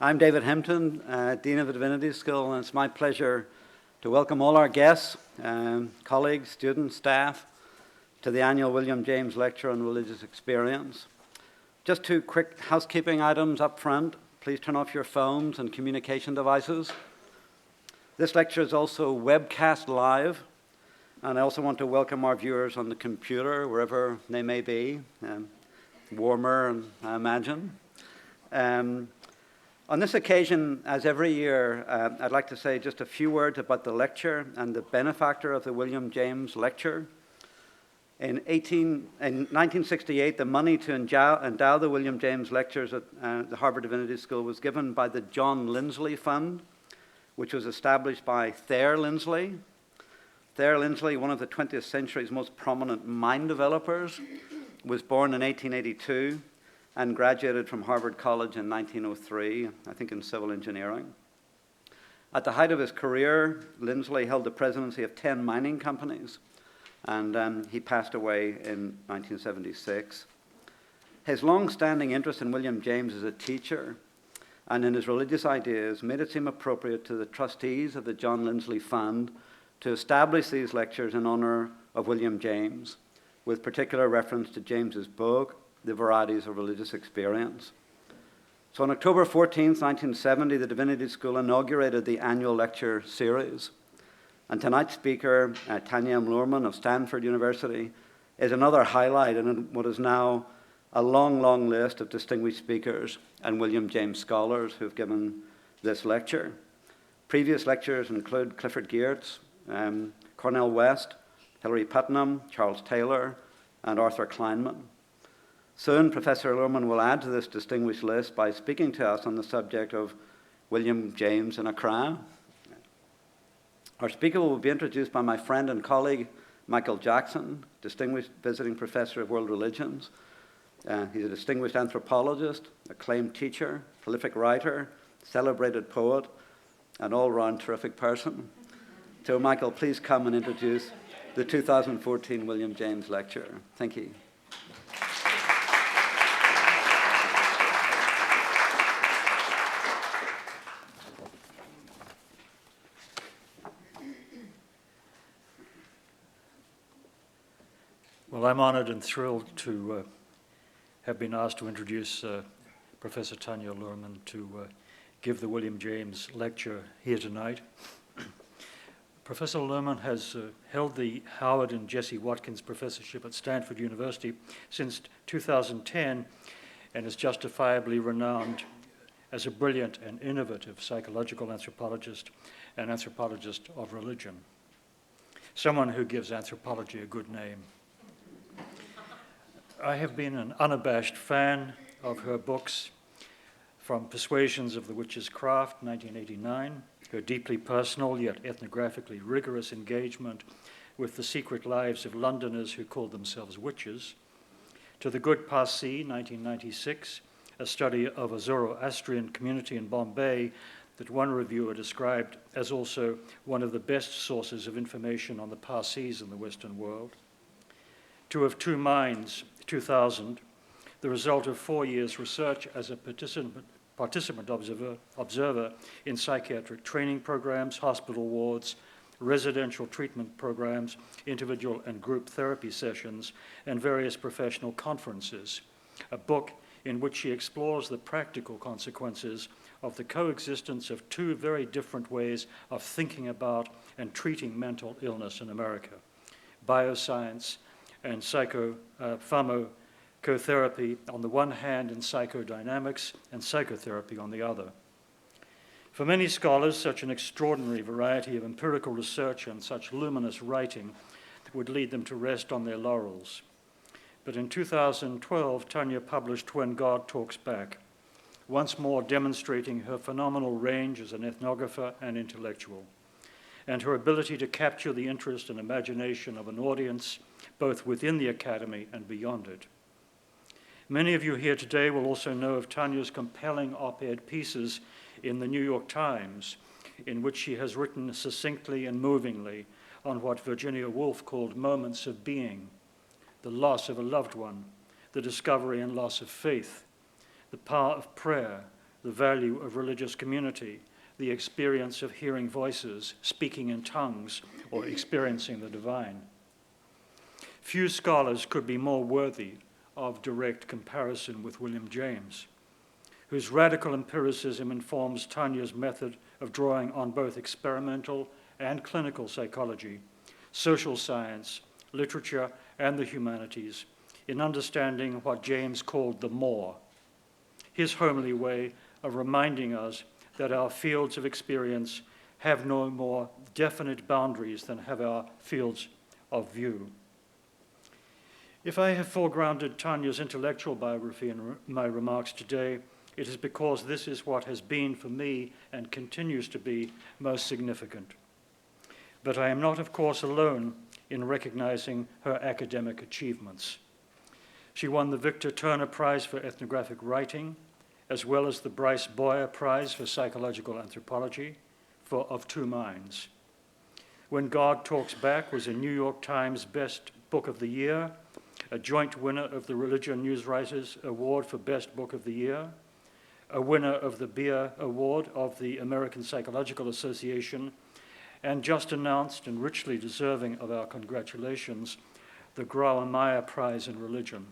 I'm David Hempton, Dean of the Divinity School, and it's my pleasure to welcome all our guests, colleagues, students, staff, to the annual William James Lecture on Religious Experience. Just two quick housekeeping items up front. Please turn off your phones and communication devices. This lecture is also webcast live, and I also want to welcome our viewers on the computer, wherever they may be, warmer, I imagine. On this occasion, as every year, I'd like to say just a few words about the lecture and the benefactor of the William James Lecture. In 1968, the money to endow the William James Lectures at the Harvard Divinity School was given by the John Lindsley Fund, which was established by Thayer Lindsley. Thayer Lindsley, one of the 20th century's most prominent mind developers, was born in 1882 and graduated from Harvard College in 1903, I think in civil engineering. At the height of his career, Lindsley held the presidency of 10 mining companies, and he passed away in 1976. His long-standing interest in William James as a teacher and in his religious ideas made it seem appropriate to the trustees of the John Lindsley Fund to establish these lectures in honor of William James, with particular reference to James's book, The Varieties of Religious Experience. So on October 14th, 1970, the Divinity School inaugurated the annual lecture series. And tonight's speaker, Tanya M. Luhrmann of Stanford University, is another highlight in what is now a long, long list of distinguished speakers and William James scholars who have given this lecture. Previous lecturers include Clifford Geertz, Cornel West, Hilary Putnam, Charles Taylor, and Arthur Kleinman. Soon, Professor Luhrmann will add to this distinguished list by speaking to us on the subject of William James in Accra. Our speaker will be introduced by my friend and colleague, Michael Jackson, distinguished visiting professor of world religions. He's a distinguished anthropologist, acclaimed teacher, prolific writer, celebrated poet, an all-round terrific person. So, Michael, please come and introduce the 2014 William James Lecture. Thank you. Well, I'm honored and thrilled to have been asked to introduce Professor Tanya Luhrmann to give the William James Lecture here tonight. Professor Luhrmann has held the Howard and Jesse Watkins Professorship at Stanford University since 2010 and is justifiably renowned as a brilliant and innovative psychological anthropologist and anthropologist of religion, someone who gives anthropology a good name. I have been an unabashed fan of her books, from Persuasions of the Witch's Craft, 1989, her deeply personal yet ethnographically rigorous engagement with the secret lives of Londoners who called themselves witches, to The Good Parsi, 1996, a study of a Zoroastrian community in Bombay that one reviewer described as also one of the best sources of information on the Parsis in the Western world, to Of Two Minds, 2000, the result of 4 years' research as a participant observer in psychiatric training programs, hospital wards, residential treatment programs, individual and group therapy sessions, and various professional conferences, a book in which she explores the practical consequences of the coexistence of two very different ways of thinking about and treating mental illness in America: bioscience and pharmacotherapy on the one hand, and psychodynamics and psychotherapy on the other. For many scholars, such an extraordinary variety of empirical research and such luminous writing would lead them to rest on their laurels. But in 2012, Tanya published When God Talks Back, once more demonstrating her phenomenal range as an ethnographer and intellectual, and her ability to capture the interest and imagination of an audience both within the academy and beyond it. Many of you here today will also know of Tanya's compelling op-ed pieces in the New York Times, in which she has written succinctly and movingly on what Virginia Woolf called moments of being, the loss of a loved one, the discovery and loss of faith, the power of prayer, the value of religious community, the experience of hearing voices, speaking in tongues, or experiencing the divine. Few scholars could be more worthy of direct comparison with William James, whose radical empiricism informs Tanya's method of drawing on both experimental and clinical psychology, social science, literature, and the humanities in understanding what James called the more, his homely way of reminding us that our fields of experience have no more definite boundaries than have our fields of view. If I have foregrounded Tanya's intellectual biography in my remarks today, it is because this is what has been for me and continues to be most significant. But I am not, of course, alone in recognizing her academic achievements. She won the Victor Turner Prize for Ethnographic Writing, as well as the Bryce Boyer Prize for Psychological Anthropology of Two Minds. When God Talks Back was a New York Times Best Book of the Year, a joint winner of the Religion Newswriters Award for Best Book of the Year, a winner of the Beer Award of the American Psychological Association, and just announced and richly deserving of our congratulations, the Grauer-Meyer Prize in Religion.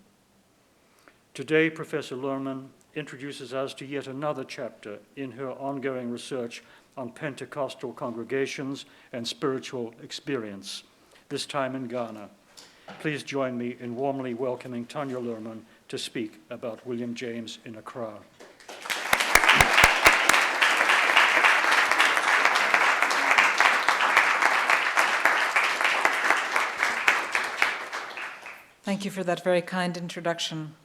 Today, Professor Luhrmann introduces us to yet another chapter in her ongoing research on Pentecostal congregations and spiritual experience, this time in Ghana. Please join me in warmly welcoming Tanya Luhrmann to speak about William James in Accra. Thank you for that very kind introduction.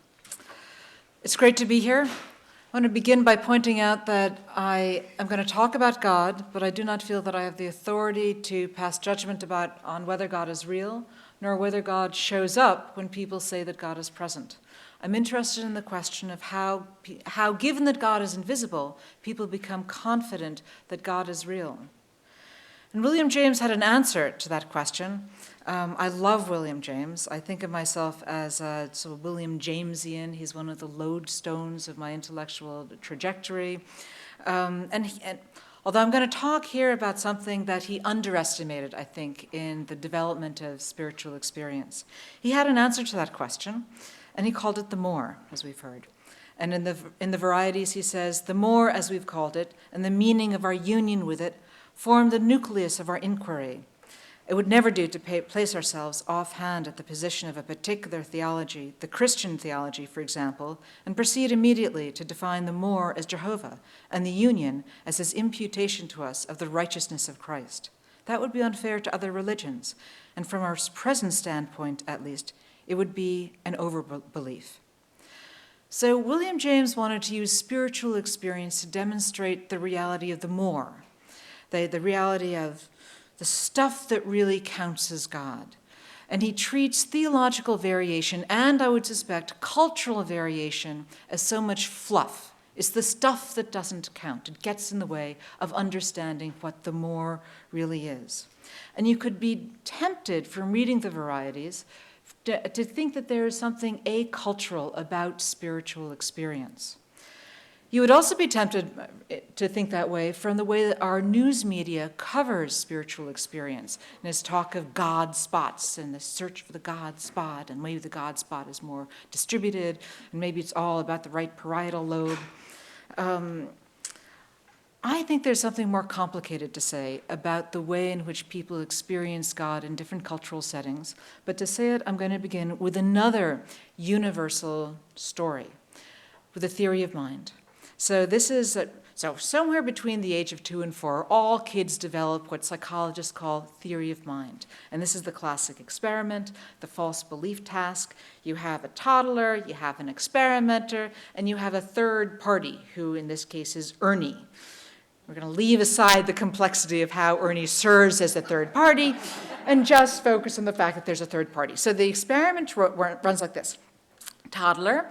It's great to be here. I want to begin by pointing out that I am going to talk about God, but I do not feel that I have the authority to pass judgment on whether God is real, nor whether God shows up when people say that God is present. I'm interested in the question of how, given that God is invisible, people become confident that God is real. And William James had an answer to that question. I love William James. I think of myself as a sort of William Jamesian. He's one of the lodestones of my intellectual trajectory. And although I'm going to talk here about something that he underestimated, I think, in the development of spiritual experience. He had an answer to that question, and he called it the more, as we've heard. And in the varieties, he says, the more, as we've called it, and the meaning of our union with it, form the nucleus of our inquiry. It would never do to place ourselves offhand at the position of a particular theology, the Christian theology, for example, and proceed immediately to define the more as Jehovah and the union as his imputation to us of the righteousness of Christ. That would be unfair to other religions, and from our present standpoint, at least, it would be an overbelief. So William James wanted to use spiritual experience to demonstrate the reality of the more, the reality of the stuff that really counts as God. And he treats theological variation, and I would suspect cultural variation, as so much fluff. It's the stuff that doesn't count. It gets in the way of understanding what the more really is. And you could be tempted from reading the varieties to think that there is something acultural about spiritual experience. You would also be tempted to think that way from the way that our news media covers spiritual experience and its talk of God spots and the search for the God spot, and maybe the God spot is more distributed, and maybe it's all about the right parietal lobe. I think there's something more complicated to say about the way in which people experience God in different cultural settings, but to say it, I'm going to begin with another universal story, with the theory of mind. So this is, somewhere between the age of 2 and 4, all kids develop what psychologists call theory of mind. And this is the classic experiment, the false belief task. You have a toddler, you have an experimenter, and you have a third party, who in this case is Ernie. We're going to leave aside the complexity of how Ernie serves as a third party and just focus on the fact that there's a third party. So the experiment runs like this. Toddler,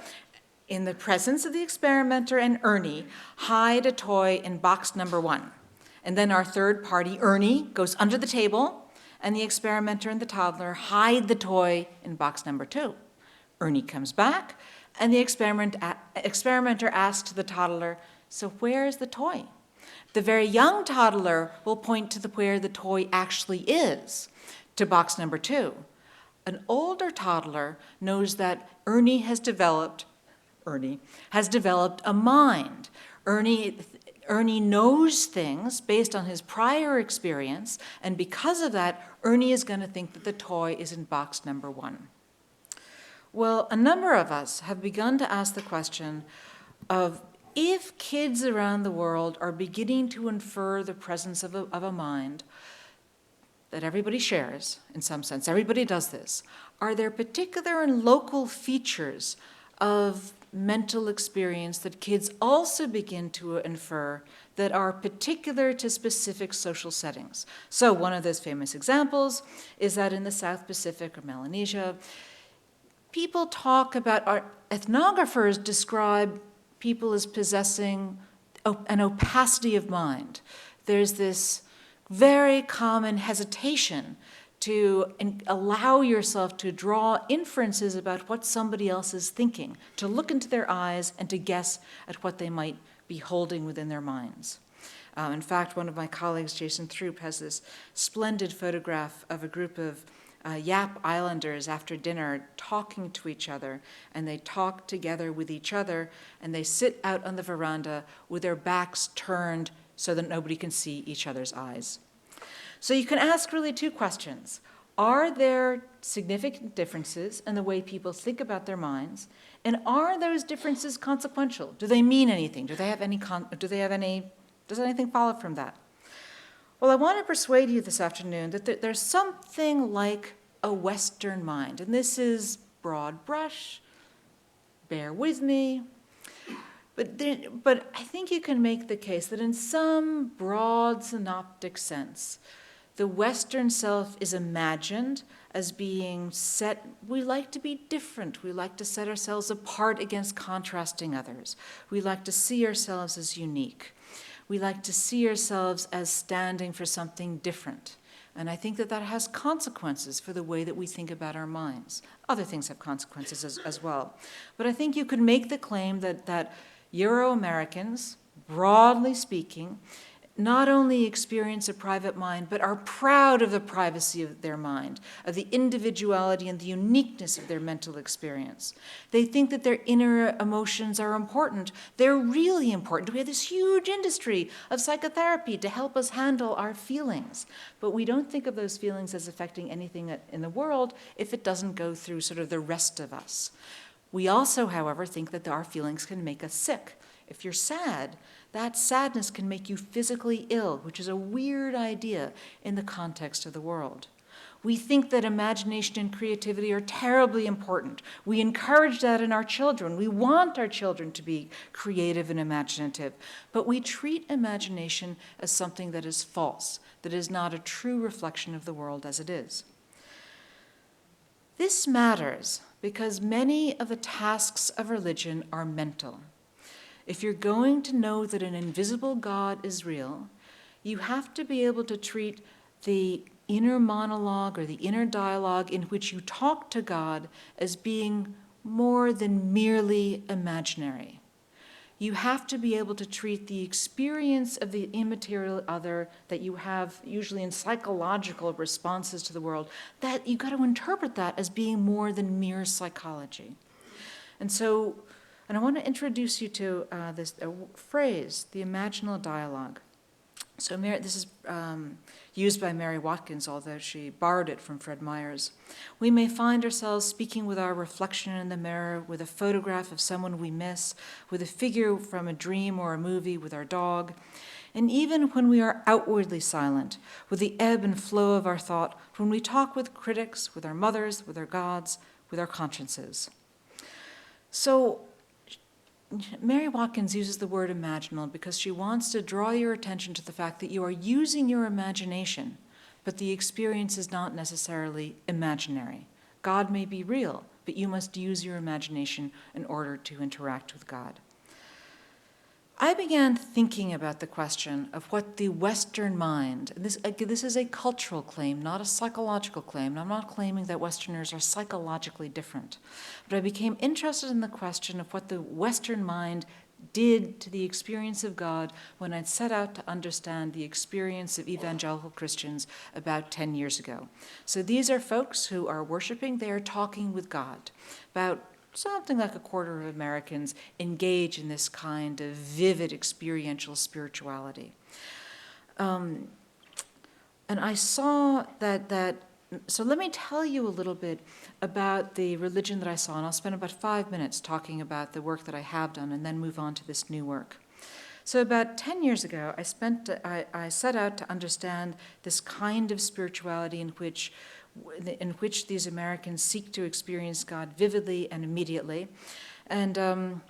in the presence of the experimenter and Ernie, hide a toy in box number 1. And then our third party, Ernie, goes under the table, and the experimenter and the toddler hide the toy in box number 2. Ernie comes back, and the experimenter asks the toddler, So where's the toy? The very young toddler will point to where the toy actually is, to box number 2. An older toddler knows that Ernie has developed a mind. Ernie knows things based on his prior experience, and because of that, Ernie is going to think that the toy is in box number 1. Well, a number of us have begun to ask the question of if kids around the world are beginning to infer the presence of a mind that everybody shares, in some sense, everybody does this, are there particular and local features of mental experience that kids also begin to infer that are particular to specific social settings? So one of those famous examples is that in the South Pacific or Melanesia, people talk about, ethnographers describe people as possessing an opacity of mind. There's this very common hesitation to allow yourself to draw inferences about what somebody else is thinking, to look into their eyes and to guess at what they might be holding within their minds. In fact, one of my colleagues, Jason Throop, has this splendid photograph of a group of Yap Islanders after dinner talking to each other, and they talk together with each other, and they sit out on the veranda with their backs turned so that nobody can see each other's eyes. So you can ask really 2 questions. Are there significant differences in the way people think about their minds? And are those differences consequential? Do they mean anything? Does anything follow from that? Well, I want to persuade you this afternoon that there's something like a Western mind. And this is broad brush. Bear with me. But I think you can make the case that in some broad synoptic sense, the Western self is imagined as being set. We like to be different. We like to set ourselves apart against contrasting others. We like to see ourselves as unique. We like to see ourselves as standing for something different. And I think that has consequences for the way that we think about our minds. Other things have consequences as well. But I think you could make the claim that Euro-Americans, broadly speaking, not only experience a private mind, but are proud of the privacy of their mind, of the individuality and the uniqueness of their mental experience. They think that their inner emotions are important. They're really important. We have this huge industry of psychotherapy to help us handle our feelings. But we don't think of those feelings as affecting anything in the world if it doesn't go through sort of the rest of us. We also, however, think that our feelings can make us sick. If you're sad, that sadness can make you physically ill, which is a weird idea in the context of the world. We think that imagination and creativity are terribly important. We encourage that in our children. We want our children to be creative and imaginative. But we treat imagination as something that is false, that is not a true reflection of the world as it is. This matters because many of the tasks of religion are mental. If you're going to know that an invisible God is real, you have to be able to treat the inner monologue or the inner dialogue in which you talk to God as being more than merely imaginary. You have to be able to treat the experience of the immaterial other that you have usually in psychological responses to the world, that you've got to interpret that as being more than mere psychology. And I want to introduce you to this phrase, the imaginal dialogue. So this is used by Mary Watkins, although she borrowed it from Fred Myers. We may find ourselves speaking with our reflection in the mirror, with a photograph of someone we miss, with a figure from a dream or a movie, with our dog. And even when we are outwardly silent, with the ebb and flow of our thought, when we talk with critics, with our mothers, with our gods, with our consciences. So Mary Watkins uses the word imaginal because she wants to draw your attention to the fact that you are using your imagination, but the experience is not necessarily imaginary. God may be real, but you must use your imagination in order to interact with God. I began thinking about the question of what the Western mind, this is a cultural claim, not a psychological claim, and I'm not claiming that Westerners are psychologically different, but I became interested in the question of what the Western mind did to the experience of God when I set out to understand the experience of evangelical Christians about 10 years ago. So these are folks who are worshiping, they are talking with God. About something like a quarter of Americans engage in this kind of vivid experiential spirituality. And I saw so let me tell you a little bit about the religion that I saw, and I'll spend about 5 minutes talking about the work that I have done and then move on to this new work. So about 10 years ago, I set out to understand this kind of spirituality in which these Americans seek to experience God vividly and immediately, and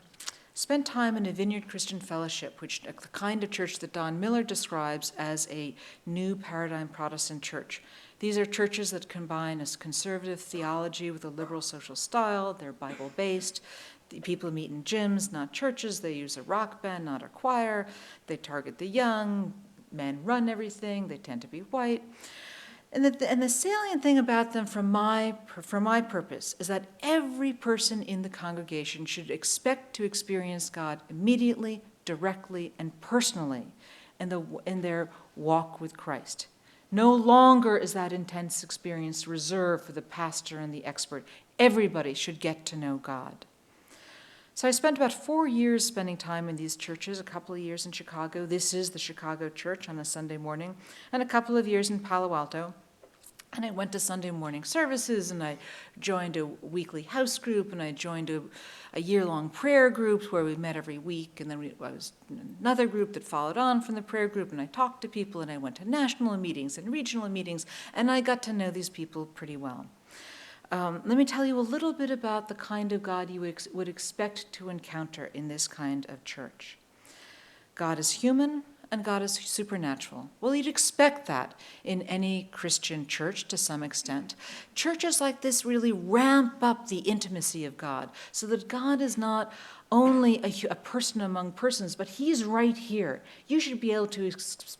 spent time in a Vineyard Christian Fellowship, which the kind of church that Don Miller describes as a new paradigm Protestant church. These are churches that combine a conservative theology with a liberal social style. They're Bible-based. The people meet in gyms, not churches. They use a rock band, not a choir. They target the young. Men run everything. They tend to be white. And the salient thing about them for my purpose is that every person in the congregation should expect to experience God immediately, directly, and personally in their walk with Christ. No longer is that intense experience reserved for the pastor and the expert. Everybody should get to know God. So I spent about 4 years spending time in these churches, a couple of years in Chicago. This is the Chicago church on a Sunday morning, and a couple of years in Palo Alto. And I went to Sunday morning services, and I joined a weekly house group, and I joined a year-long prayer group where we met every week, and then I was in another group that followed on from the prayer group, and I talked to people, and I went to national meetings and regional meetings, and I got to know these people pretty well. Let me tell you a little bit about the kind of God you would expect to encounter in this kind of church. God is human, and God is supernatural. Well, you'd expect that in any Christian church to some extent. Churches like this really ramp up the intimacy of God so that God is not only a person among persons, but he's right here. You should be able to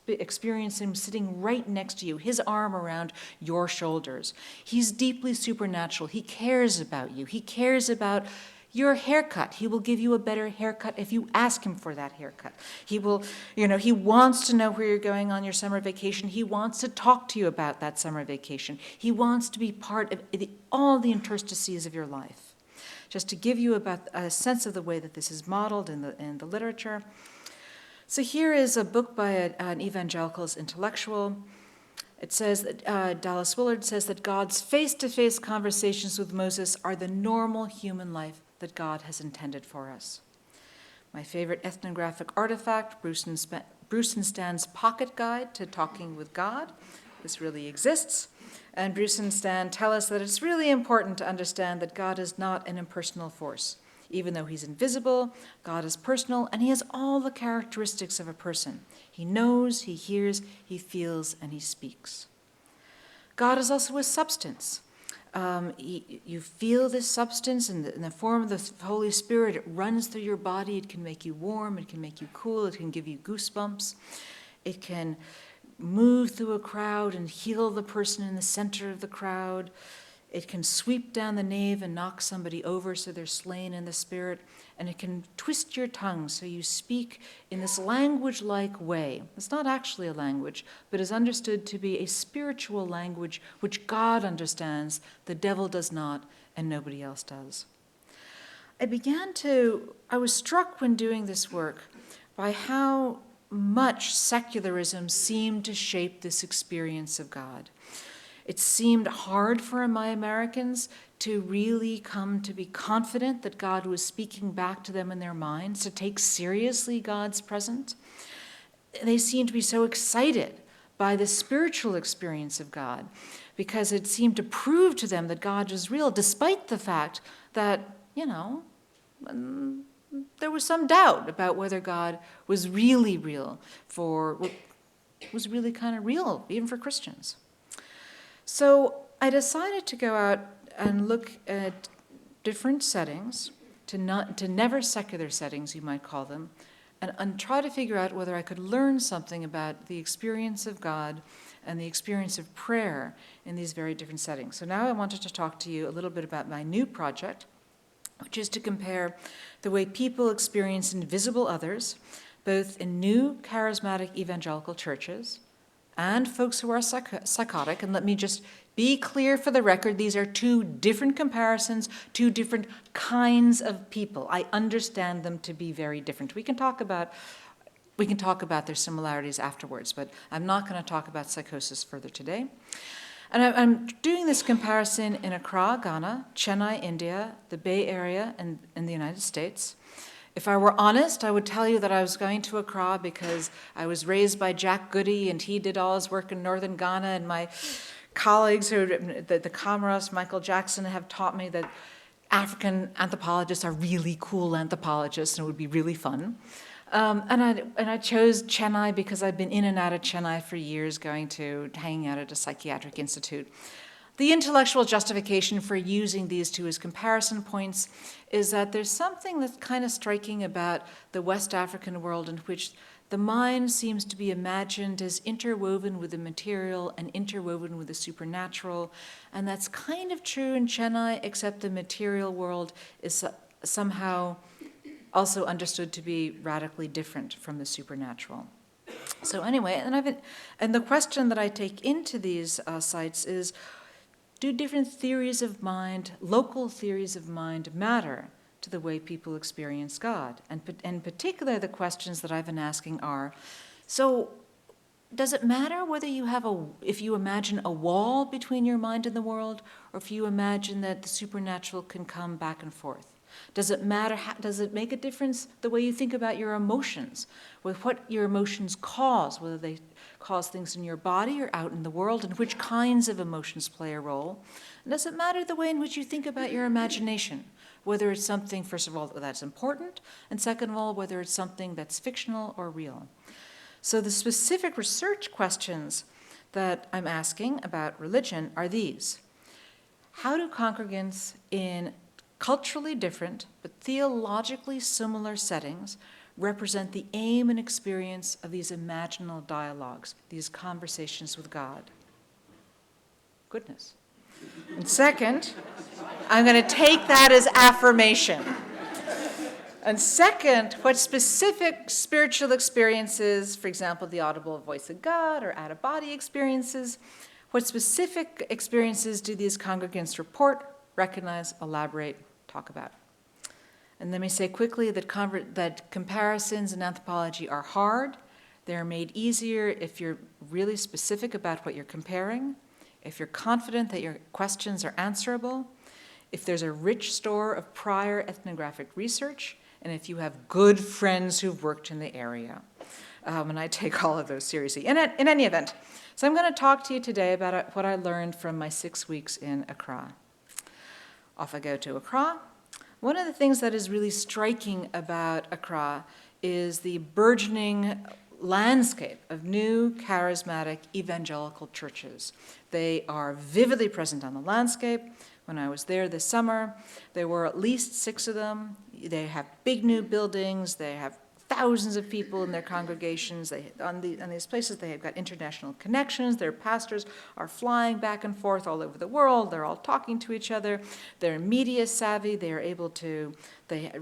experience him sitting right next to you, his arm around your shoulders. He's deeply supernatural. He cares about you. He cares about your haircut. He will give you a better haircut if you ask him for that haircut. He will, he wants to know where you're going on your summer vacation. He wants to talk to you about that summer vacation. He wants to be part of all the interstices of your life. Just to give you about a sense of the way that this is modeled in the literature. So here is a book by an evangelicals intellectual. It says that Dallas Willard says that God's face-to-face conversations with Moses are the normal human life that God has intended for us. My favorite ethnographic artifact, Bruce and Stan's pocket guide to talking with God. This really exists. And Bruce and Stan tell us that it's really important to understand that God is not an impersonal force. Even though he's invisible, God is personal, and he has all the characteristics of a person. He knows, he hears, he feels, and he speaks. God is also a substance. You feel this substance in the form of the Holy Spirit. It runs through your body. It can make you warm. It can make you cool. It can give you goosebumps. It can move through a crowd and heal the person in the center of the crowd. It can sweep down the nave and knock somebody over so they're slain in the spirit. And it can twist your tongue so you speak in this language-like way. It's not actually a language, but is understood to be a spiritual language which God understands, the devil does not, and nobody else does. I was struck when doing this work by how much secularism seemed to shape this experience of God. It seemed hard for my Americans to really come to be confident that God was speaking back to them in their minds, to take seriously God's presence. They seemed to be so excited by the spiritual experience of God because it seemed to prove to them that God was real, despite the fact that, there was some doubt about whether God was really real, was really kind of real, even for Christians. So I decided to go out and look at different settings, to never secular settings, you might call them, and try to figure out whether I could learn something about the experience of God and the experience of prayer in these very different settings. So now I wanted to talk to you a little bit about my new project, which is to compare the way people experience invisible others, both in new charismatic evangelical churches and folks who are psychotic. And let me just be clear for the record, these are two different comparisons, two different kinds of people. I understand them to be very different. We can talk about their similarities afterwards, but I'm not going to talk about psychosis further today. And I'm doing this comparison in Accra, Ghana, Chennai, India, the Bay Area, and in the United States. If I were honest, I would tell you that I was going to Accra because I was raised by Jack Goody, and he did all his work in northern Ghana, and my colleagues, the comrades, Michael Jackson, have taught me that African anthropologists are really cool anthropologists, and it would be really fun. And I chose Chennai because I've been in and out of Chennai for years, hanging out at a psychiatric institute. The intellectual justification for using these two as comparison points is that there's something that's kind of striking about the West African world in which the mind seems to be imagined as interwoven with the material and interwoven with the supernatural. And that's kind of true in Chennai, except the material world is somehow also understood to be radically different from the supernatural. So anyway, and the question that I take into these sites is, do different theories of mind, local theories of mind, matter to the way people experience God? And in particular, the questions that I've been asking are, so does it matter whether if you imagine a wall between your mind and the world, or if you imagine that the supernatural can come back and forth? Does it matter? Does it make a difference the way you think about your emotions, with what your emotions cause, whether they cause things in your body or out in the world, and which kinds of emotions play a role? And does it matter the way in which you think about your imagination, whether it's something, first of all, that's important, and second of all, whether it's something that's fictional or real? So the specific research questions that I'm asking about religion are these. How do congregants in culturally different but theologically similar settings represent the aim and experience of these imaginal dialogues, these conversations with God? Goodness. And second, I'm going to take that as affirmation. And second, what specific spiritual experiences, for example, the audible voice of God or out-of-body experiences, what specific experiences do these congregants report, recognize, elaborate, talk about? And let me say quickly that comparisons in anthropology are hard. They're made easier if you're really specific about what you're comparing, if you're confident that your questions are answerable, if there's a rich store of prior ethnographic research, and if you have good friends who've worked in the area. And I take all of those seriously. In any event, so I'm going to talk to you today about what I learned from my 6 weeks in Accra. Off I go to Accra. One of the things that is really striking about Accra is the burgeoning landscape of new charismatic evangelical churches. They are vividly present on the landscape. When I was there this summer, there were at least 6 of them. They have big new buildings. They have thousands of people in their congregations. On these places, they have got international connections. Their pastors are flying back and forth all over the world. They're all talking to each other. They're media savvy. They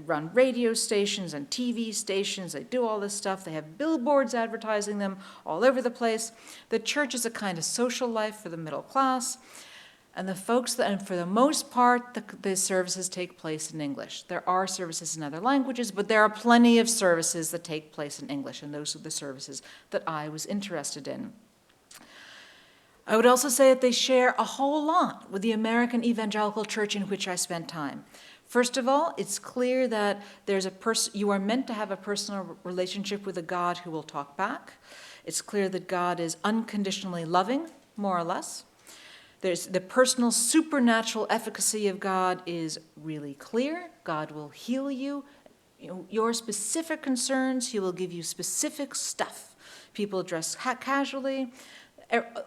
run radio stations and TV stations. They do all this stuff. They have billboards advertising them all over the place. The church is a kind of social life for the middle class. And and for the most part, the services take place in English. There are services in other languages, but there are plenty of services that take place in English, and those are the services that I was interested in. I would also say that they share a whole lot with the American evangelical church in which I spent time. First of all, it's clear that you are meant to have a personal relationship with a God who will talk back. It's clear that God is unconditionally loving, more or less. There's the personal supernatural efficacy of God is really clear. God will heal you. Your specific concerns, he will give you specific stuff. People dress casually.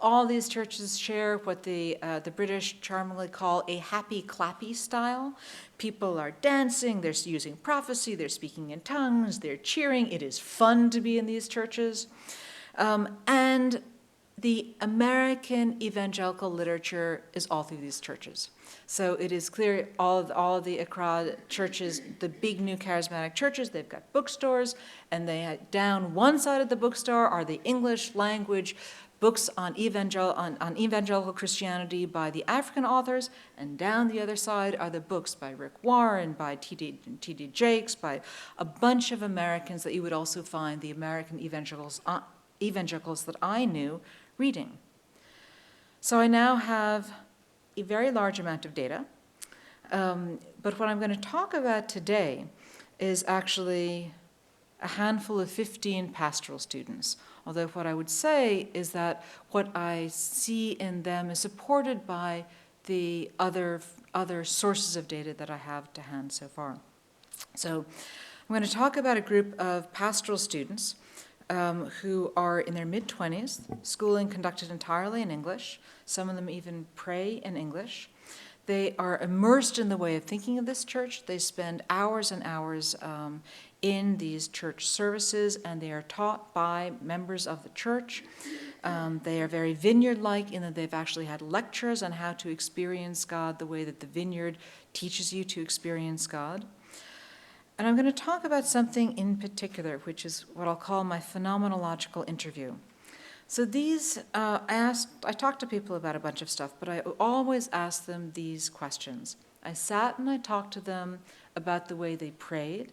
All these churches share what the British charmingly call a happy clappy style. People are dancing, they're using prophecy, they're speaking in tongues, they're cheering. It is fun to be in these churches. And the American evangelical literature is all through these churches. So it is clear all of the Accra churches, the big new charismatic churches, they've got bookstores, and down one side of the bookstore are the English language books on evangelical Christianity by the African authors, and down the other side are the books by Rick Warren, by T.D. Jakes, by a bunch of Americans that you would also find the American evangelicals that I knew reading. So I now have a very large amount of data, but what I'm going to talk about today is actually a handful of 15 pastoral students, although what I would say is that what I see in them is supported by the other sources of data that I have to hand so far. So I'm going to talk about a group of pastoral students who are in their mid-20s, schooling conducted entirely in English. Some of them even pray in English. They are immersed in the way of thinking of this church. They spend hours and hours in these church services, and they are taught by members of the church. They are very vineyard-like in that they've actually had lectures on how to experience God the way that the vineyard teaches you to experience God. And I'm going to talk about something in particular, which is what I'll call my phenomenological interview. So these, I talked to people about a bunch of stuff, but I always ask them these questions. I sat and I talked to them about the way they prayed,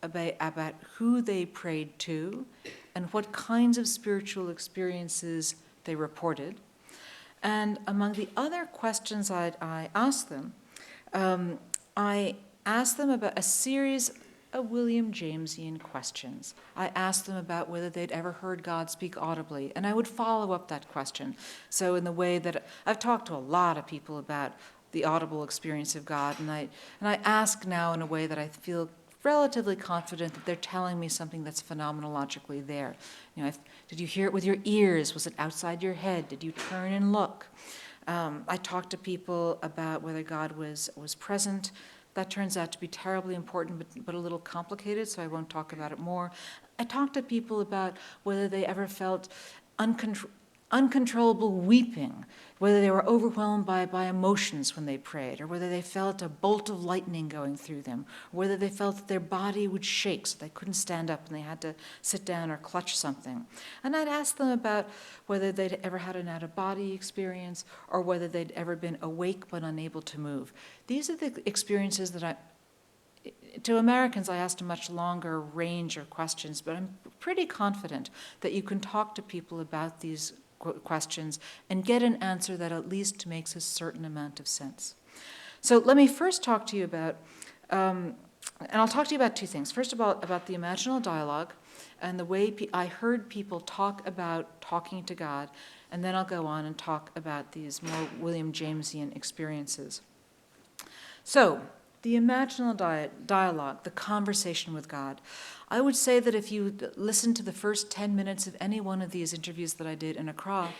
about who they prayed to, and what kinds of spiritual experiences they reported. And among the other questions I asked them, I asked them about a series of William Jamesian questions. I asked them about whether they'd ever heard God speak audibly, and I would follow up that question. So in the way that I've talked to a lot of people about the audible experience of God, and I ask now in a way that I feel relatively confident that they're telling me something that's phenomenologically there. You know, did you hear it with your ears? Was it outside your head? Did you turn and look? I talked to people about whether God was present. That turns out to be terribly important, but a little complicated, so I won't talk about it more. I talked to people about whether they ever felt uncontrollable weeping, whether they were overwhelmed by emotions when they prayed, or whether they felt a bolt of lightning going through them, or whether they felt that their body would shake so they couldn't stand up and they had to sit down or clutch something. And I'd ask them about whether they'd ever had an out-of-body experience, or whether they'd ever been awake but unable to move. These are the experiences that to Americans, I asked a much longer range of questions, but I'm pretty confident that you can talk to people about these questions and get an answer that at least makes a certain amount of sense. So let me first talk to you about, and I'll talk to you about two things. First of all, about the imaginal dialogue and the way I heard people talk about talking to God, and then I'll go on and talk about these more William Jamesian experiences. So, the imaginal dialogue, the conversation with God. I would say that if you listen to the first 10 minutes of any one of these interviews that I did in Accra,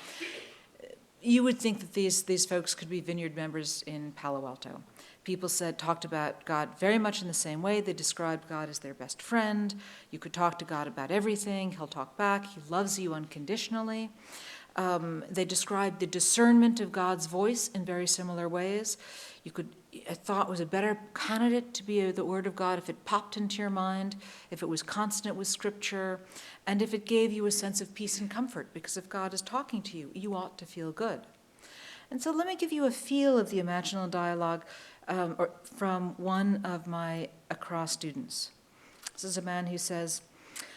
you would think that these folks could be vineyard members in Palo Alto. People talked about God very much in the same way. They described God as their best friend. You could talk to God about everything. He'll talk back. He loves you unconditionally. They described the discernment of God's voice in very similar ways. I thought was a better candidate to be the Word of God if it popped into your mind, if it was consonant with Scripture, and if it gave you a sense of peace and comfort, because if God is talking to you, you ought to feel good. And so let me give you a feel of the imaginal dialogue from one of my Accra students. This is a man who says,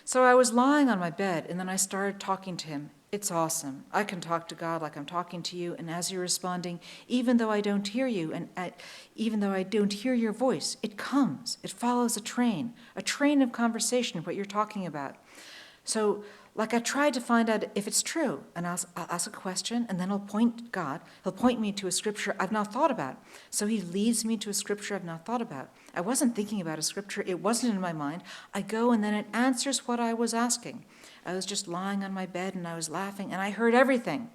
"So I was lying on my bed, and then I started talking to him. It's awesome. I can talk to God like I'm talking to you, and as you're responding, even though I don't hear you, and even though I don't hear your voice, it comes. It follows a train of conversation, what you're talking about. So, like I tried to find out if it's true, and I'll ask a question, and then he'll point me to a scripture I've not thought about. So he leads me to a scripture I've not thought about. I wasn't thinking about a scripture. It wasn't in my mind. I go, and then it answers what I was asking. I was just lying on my bed, and I was laughing, and I heard everything.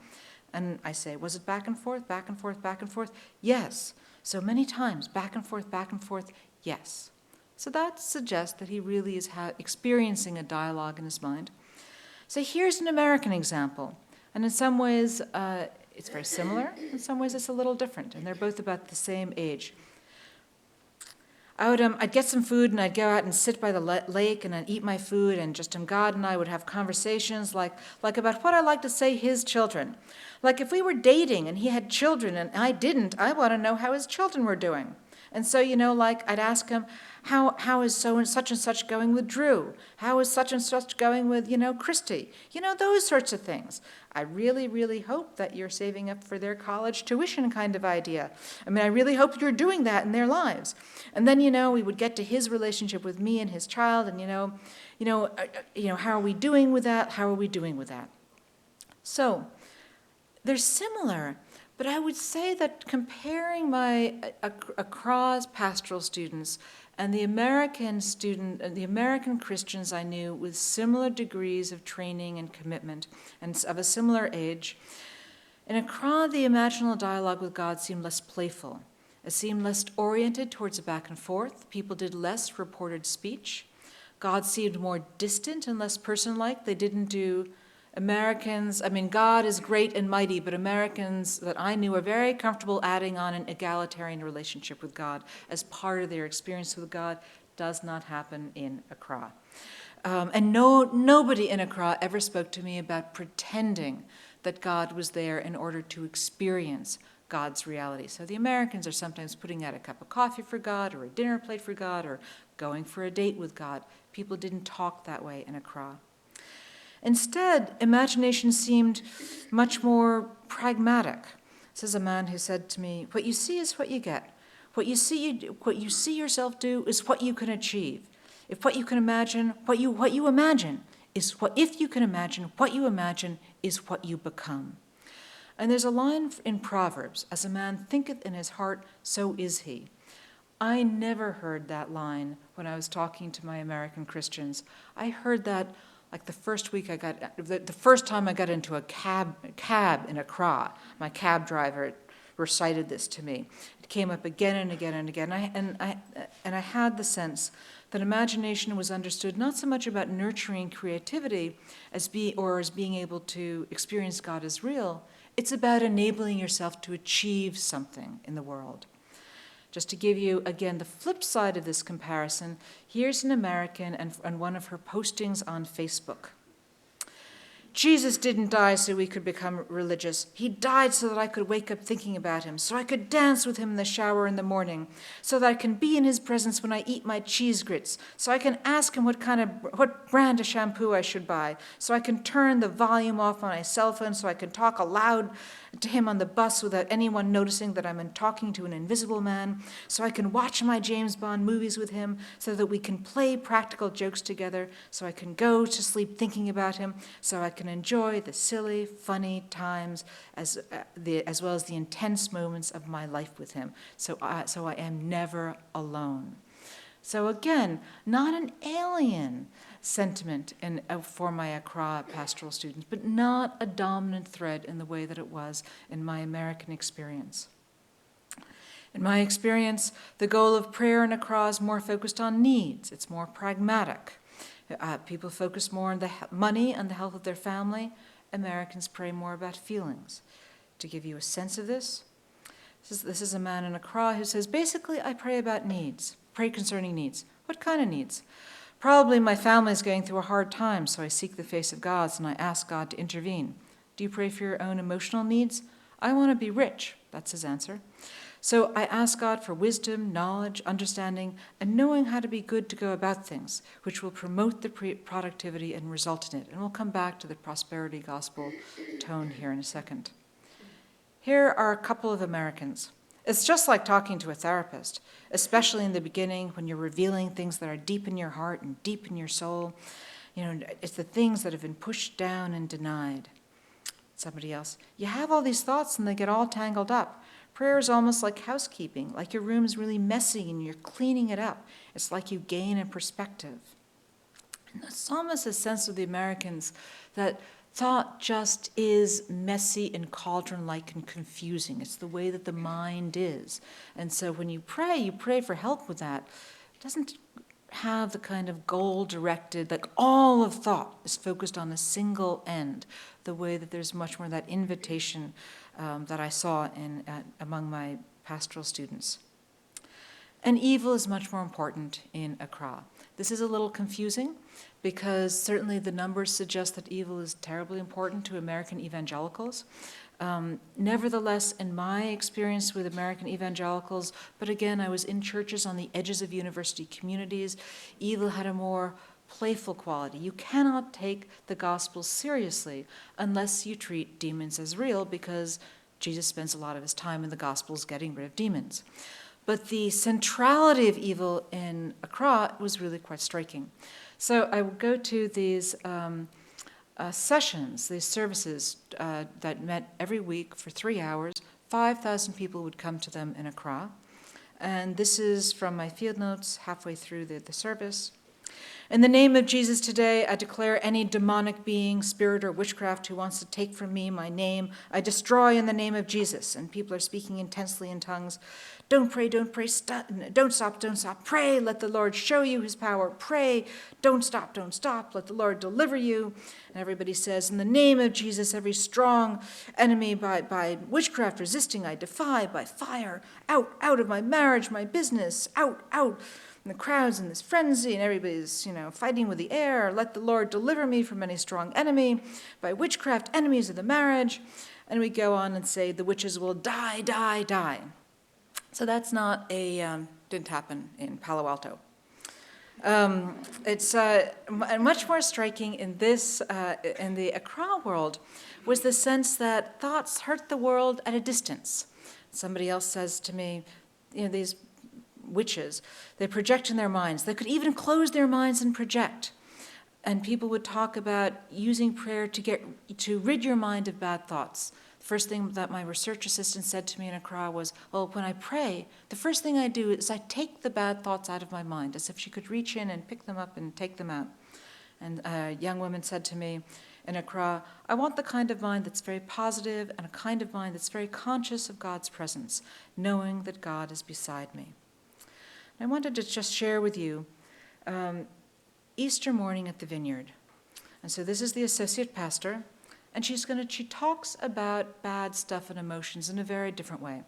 And I say, was it back and forth, back and forth, back and forth? Yes. So many times, back and forth, yes. So that suggests that he really is experiencing a dialogue in his mind. So here's an American example And in some ways, it's very similar. In some ways, it's a little different. And they're both about the same age. I'd get some food and I'd go out and sit by the lake and I'd eat my food, and God and I would have conversations like about what I like to say his children. Like if we were dating and he had children and I didn't, I want to know how his children were doing. And so, I'd ask him, how is so and such going with Drew? How is such and such going with, Christy? Those sorts of things. I really, really hope that you're saving up for their college tuition kind of idea. I mean, I really hope you're doing that in their lives. And then, we would get to his relationship with me and his child, and, how are we doing with that? How are we doing with that? So, they're similar. But I would say that comparing my Accra's pastoral students and the American Christians I knew with similar degrees of training and commitment and of a similar age, in Accra, the imaginal dialogue with God seemed less playful. It seemed less oriented towards a back and forth. People did less reported speech. God seemed more distant and less person-like. They didn't do Americans, God is great and mighty, but Americans that I knew are very comfortable adding on an egalitarian relationship with God as part of their experience with God. Does not happen in Accra. And nobody in Accra ever spoke to me about pretending that God was there in order to experience God's reality. So the Americans are sometimes putting out a cup of coffee for God or a dinner plate for God or going for a date with God. People didn't talk that way in Accra. Instead, imagination seemed much more pragmatic. This is a man who said to me, "What you see is what you get. What you see yourself do is what you can achieve. If what you can imagine, what you imagine is what. If you can imagine, what you imagine is what you become." And there's a line in Proverbs: "As a man thinketh in his heart, so is he." I never heard that line when I was talking to my American Christians. I heard that. Like the first time I got into a cab in Accra, my cab driver recited this to me. It came up again and again and again. And I had the sense that imagination was understood not so much about nurturing creativity as being able to experience God as real. It's about enabling yourself to achieve something in the world. Just to give you, again, the flip side of this comparison, here's an American and one of her postings on Facebook. "Jesus didn't die so we could become religious. He died so that I could wake up thinking about him, so I could dance with him in the shower in the morning, so that I can be in his presence when I eat my cheese grits, so I can ask him what brand of shampoo I should buy, so I can turn the volume off on my cell phone, so I can talk aloud to him on the bus without anyone noticing that I'm talking to an invisible man, so I can watch my James Bond movies with him, so that we can play practical jokes together, so I can go to sleep thinking about him, so I can enjoy the silly, funny times as well as the intense moments of my life with him. So I am never alone." So again, not an alien sentiment for my Accra pastoral students, but not a dominant thread in the way that it was in my American experience. In my experience, the goal of prayer in Accra is more focused on needs. It's more pragmatic. People focus more on the money and the health of their family. Americans pray more about feelings. To give you a sense of this is a man in Accra who says, "Basically, I pray about needs, pray concerning needs." What kind of needs? "Probably my family is going through a hard time, so I seek the face of God and I ask God to intervene." "Do you pray for your own emotional needs?" "I want to be rich." That's his answer. "So I ask God for wisdom, knowledge, understanding, and knowing how to be good to go about things, which will promote the productivity and result in it." And we'll come back to the prosperity gospel tone here in a second. Here are a couple of Americans. It's just like talking to a therapist, especially in the beginning when you're revealing things that are deep in your heart and deep in your soul. It's the things that have been pushed down and denied. Somebody else: "You have all these thoughts and they get all tangled up. Prayer is almost like housekeeping, like your room is really messy and you're cleaning it up. It's like you gain a perspective." And it's almost a sense of the Americans that thought just is messy and cauldron-like and confusing. It's the way that the mind is. And so when you pray for help with that. It doesn't have the kind of goal-directed, like all of thought is focused on a single end, the way that there's much more of that invitation that I saw among my pastoral students. And evil is much more important in Accra. This is a little confusing because certainly the numbers suggest that evil is terribly important to American evangelicals. Nevertheless, in my experience with American evangelicals, but again, I was in churches on the edges of university communities, evil had a more playful quality. You cannot take the gospel seriously unless you treat demons as real, because Jesus spends a lot of his time in the gospels getting rid of demons. But the centrality of evil in Accra was really quite striking. So I would go to these sessions, these services that met every week for 3 hours. 5,000 people would come to them in Accra. And this is from my field notes halfway through the service. In the name of Jesus today, I declare any demonic being, spirit, or witchcraft who wants to take from me my name, I destroy in the name of Jesus. And people are speaking intensely in tongues. Don't pray, don't stop, don't stop. Pray, let the Lord show you his power. Pray, don't stop, let the Lord deliver you. And everybody says, in the name of Jesus, every strong enemy by witchcraft resisting, I defy by fire. Out of my marriage, my business, out. And the crowd's in this frenzy, and everybody's, fighting with the air. Let the Lord deliver me from any strong enemy. By witchcraft, enemies of the marriage. And we go on and say, the witches will die. So that's not didn't happen in Palo Alto. It's much more striking in the Accra world was the sense that thoughts hurt the world at a distance. Somebody else says to me, these witches, they project in their minds. They could even close their minds and project. And people would talk about using prayer to rid your mind of bad thoughts. The first thing that my research assistant said to me in Accra was, when I pray, the first thing I do is I take the bad thoughts out of my mind, as if she could reach in and pick them up and take them out. And a young woman said to me in Accra, I want the kind of mind that's very positive and a kind of mind that's very conscious of God's presence, knowing that God is beside me. I wanted to just share with you Easter morning at the Vineyard. And so this is the associate pastor, and she talks about bad stuff and emotions in a very different way.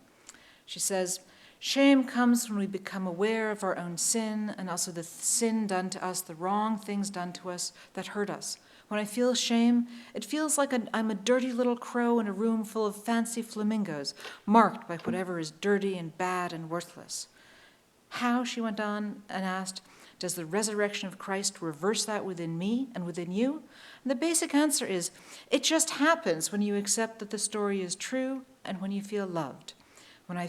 She says, shame comes when we become aware of our own sin and also the sin done to us, the wrong things done to us that hurt us. When I feel shame, it feels like I'm a dirty little crow in a room full of fancy flamingos, marked by whatever is dirty and bad and worthless. How, she went on and asked, does the resurrection of Christ reverse that within me and within you? And the basic answer is, it just happens when you accept that the story is true and when you feel loved. When I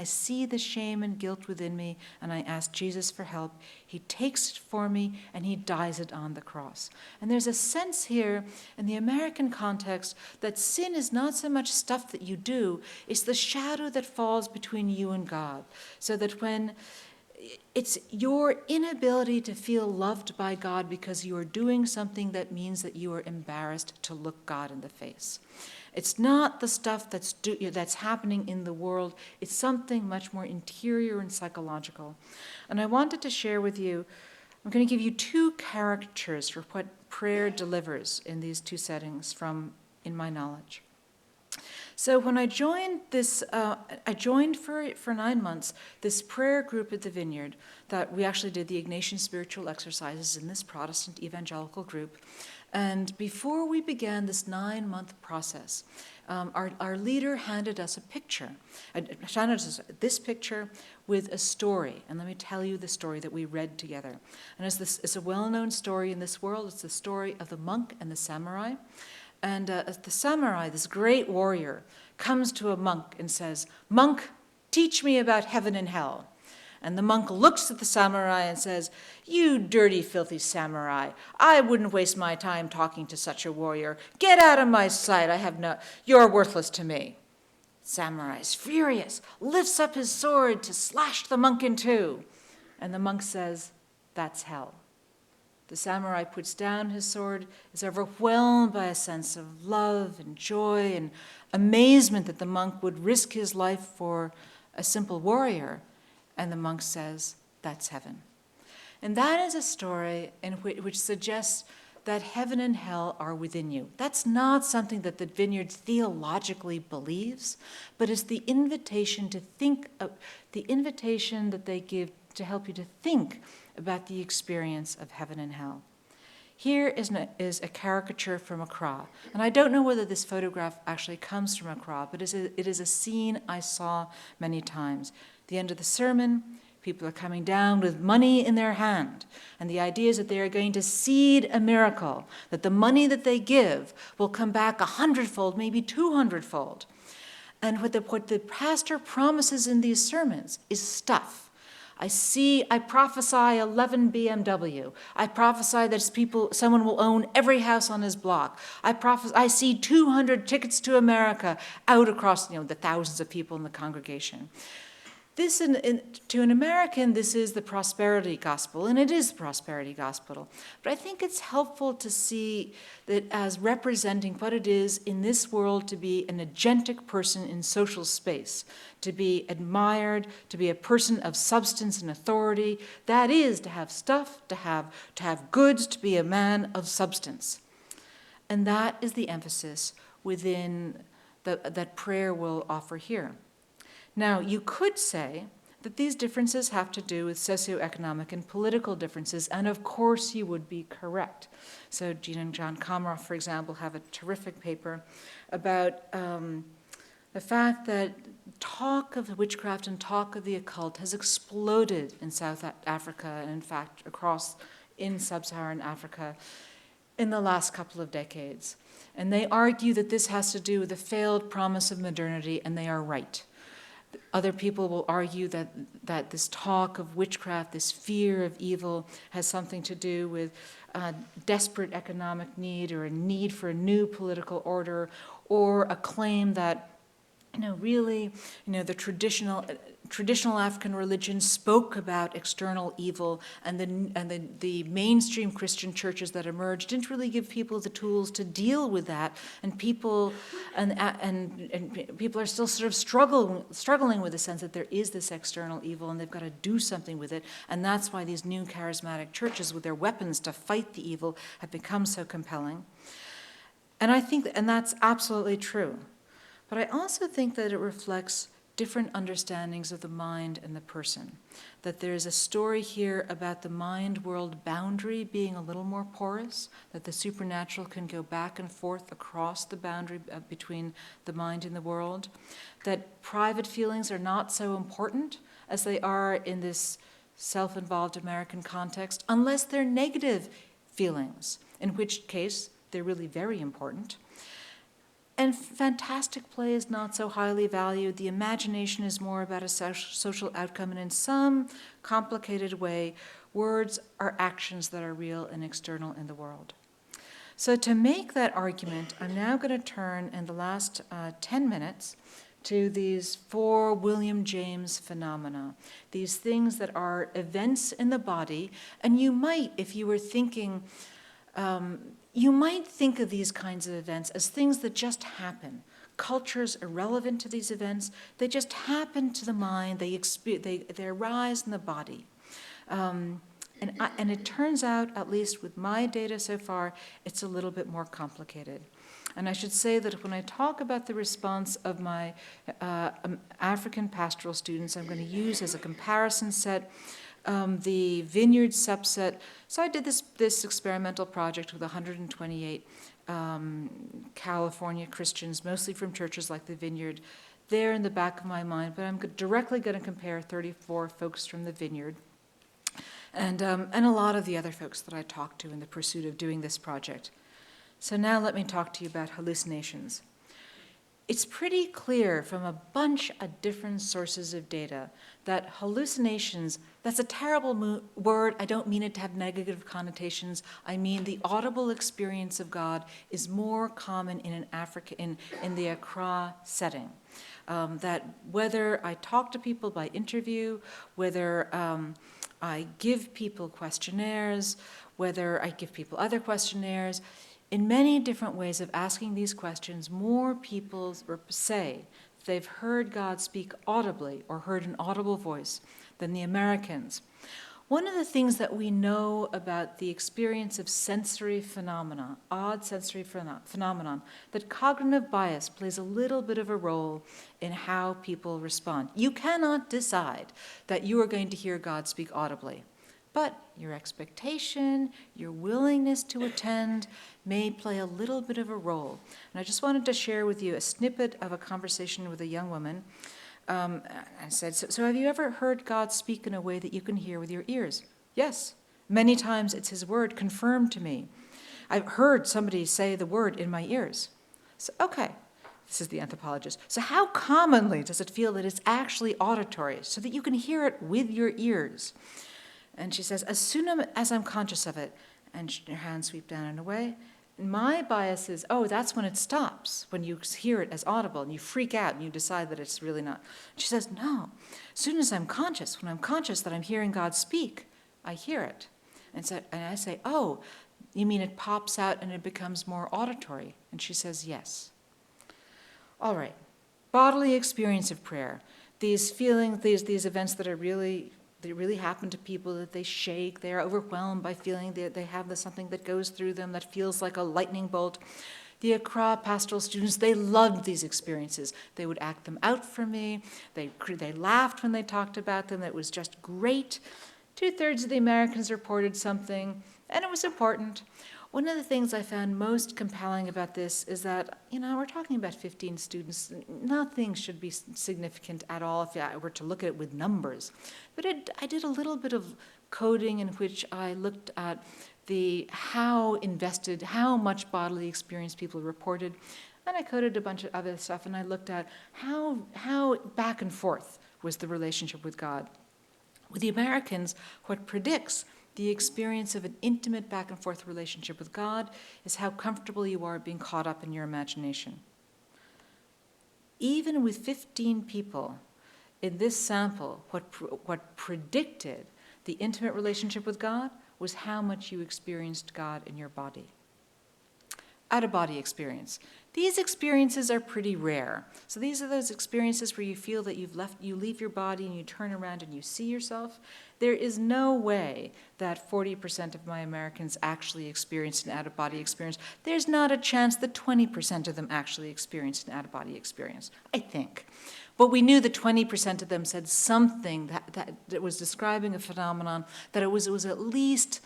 see the shame and guilt within me and I ask Jesus for help, he takes it for me and he dies it on the cross. And there's a sense here in the American context that sin is not so much stuff that you do, it's the shadow that falls between you and God. So that when it's your inability to feel loved by God because you are doing something that means that you are embarrassed to look God in the face. It's not the stuff that's happening in the world. It's something much more interior and psychological. And I wanted to share with you, I'm going to give you 2 caricatures for what prayer delivers in these 2 settings in my knowledge. So when I joined for 9 months this prayer group at the Vineyard that we actually did the Ignatian spiritual exercises in this Protestant evangelical group. And before we began this 9-month process, our leader handed us this picture with a story. And let me tell you the story that we read together. And it's a well-known story in this world. It's the story of the monk and the samurai. And the samurai, this great warrior, comes to a monk and says, "Monk, teach me about heaven and hell." And the monk looks at the samurai and says, "You dirty, filthy samurai, I wouldn't waste my time talking to such a warrior. Get out of my sight, you're worthless to me." Samurai is furious, lifts up his sword to slash the monk in 2. And the monk says, "That's hell." The samurai puts down his sword, is overwhelmed by a sense of love and joy and amazement that the monk would risk his life for a simple warrior. And the monk says, "That's heaven." And that is a story which suggests that heaven and hell are within you. That's not something that the Vineyard theologically believes, but it's the invitation to think of, the invitation that they give to help you to think about the experience of heaven and hell. Here is a caricature from Accra, and I don't know whether this photograph actually comes from Accra, but it is a scene I saw many times. At the end of the sermon, people are coming down with money in their hand, and the idea is that they are going to seed a miracle, that the money that they give will come back 100-fold, maybe 200-fold. And what the pastor promises in these sermons is stuff. I prophesy 11 BMW. I prophesy that someone will own every house on his block. I see 200 tickets to America out across, the thousands of people in the congregation. This, to an American, this is the prosperity gospel, and it is the prosperity gospel. But I think it's helpful to see that as representing what it is in this world to be an agentic person in social space, to be admired, to be a person of substance and authority. That is to have stuff, to have goods, to be a man of substance. And that is the emphasis within that prayer will offer here. Now, you could say that these differences have to do with socioeconomic and political differences, and of course you would be correct. So Jean and John Komaroff, for example, have a terrific paper about the fact that talk of witchcraft and talk of the occult has exploded in South Africa, and in fact in sub-Saharan Africa in the last couple of decades. And they argue that this has to do with the failed promise of modernity, and they are right. Other people will argue that this talk of witchcraft, this fear of evil, has something to do with desperate economic need or a need for a new political order, or a claim that really, the traditional African religion spoke about external evil, and the mainstream Christian churches that emerged didn't really give people the tools to deal with that, and people are still sort of struggling with the sense that there is this external evil, and they've got to do something with it, and that's why these new charismatic churches with their weapons to fight the evil have become so compelling. And I think, and that's absolutely true. But I also think that it reflects different understandings of the mind and the person. That there's a story here about the mind-world boundary being a little more porous, that the supernatural can go back and forth across the boundary between the mind and the world, that private feelings are not so important as they are in this self-involved American context, unless they're negative feelings, in which case they're really very important. And fantastic play is not so highly valued. The imagination is more about a social outcome, and in some complicated way, words are actions that are real and external in the world. So to make that argument, I'm now going to turn in the last 10 minutes to these 4 William James phenomena, these things that are events in the body, and you might, if you were thinking, you might think of these kinds of events as things that just happen. Culture's irrelevant to these events. They just happen to the mind. They arise in the body. And it turns out, at least with my data so far, it's a little bit more complicated. And I should say that when I talk about the response of my African pastoral students, I'm going to use as a comparison set the Vineyard subset. So I did this experimental project with 128 California Christians, mostly from churches like the Vineyard. They're in the back of my mind, but I'm directly going to compare 34 folks from the Vineyard and a lot of the other folks that I talked to in the pursuit of doing this project. So now let me talk to you about hallucinations. It's pretty clear from a bunch of different sources of data that hallucinations, that's a terrible word. I don't mean it to have negative connotations. I mean the audible experience of God is more common in the Accra setting. That whether I talk to people by interview, whether I give people questionnaires, whether I give people other questionnaires, in many different ways of asking these questions, more people say they've heard God speak audibly or heard an audible voice than the Americans. One of the things that we know about the experience of sensory phenomena, odd sensory phenomenon, that cognitive bias plays a little bit of a role in how people respond. You cannot decide that you are going to hear God speak audibly, but your expectation, your willingness to attend may play a little bit of a role. And I just wanted to share with you a snippet of a conversation with a young woman. I said, so have you ever heard God speak in a way that you can hear with your ears? Yes. Many times it's his word confirmed to me. I've heard somebody say the word in my ears. So, okay, this is the anthropologist. So how commonly does it feel that it's actually auditory so that you can hear it with your ears? And she says, as soon as I'm conscious of it, and her hands sweep down and away, my bias is, oh, that's when it stops, when you hear it as audible and you freak out and you decide that it's really not. She says, no, as soon as I'm conscious, when I'm conscious that I'm hearing God speak, I hear it. And I say, oh, you mean it pops out and it becomes more auditory? And she says, yes. All right, bodily experience of prayer. These feelings, these events that really happen to people, that they shake, they are overwhelmed by feeling that they have something that goes through them that feels like a lightning bolt. The Accra pastoral students, they loved these experiences. They would act them out for me. They laughed when they talked about them. It was just great. 2/3 of the Americans reported something, and it was important. One of the things I found most compelling about this is that, we're talking about 15 students. Nothing should be significant at all if I were to look at it with numbers. But I did a little bit of coding in which I looked at how much bodily experience people reported. And I coded a bunch of other stuff, and I looked at how back and forth was the relationship with God. With the Americans, what predicts the experience of an intimate back and forth relationship with God is how comfortable you are being caught up in your imagination. Even with 15 people in this sample, what predicted the intimate relationship with God was how much you experienced God in your body. Out-of-body experience. These experiences are pretty rare. So these are those experiences where you feel that you leave your body and you turn around and you see yourself. There is no way that 40% of my Americans actually experienced an out-of-body experience. There's not a chance that 20% of them actually experienced an out-of-body experience, I think. But we knew that 20% of them said something that was describing a phenomenon, that it was at least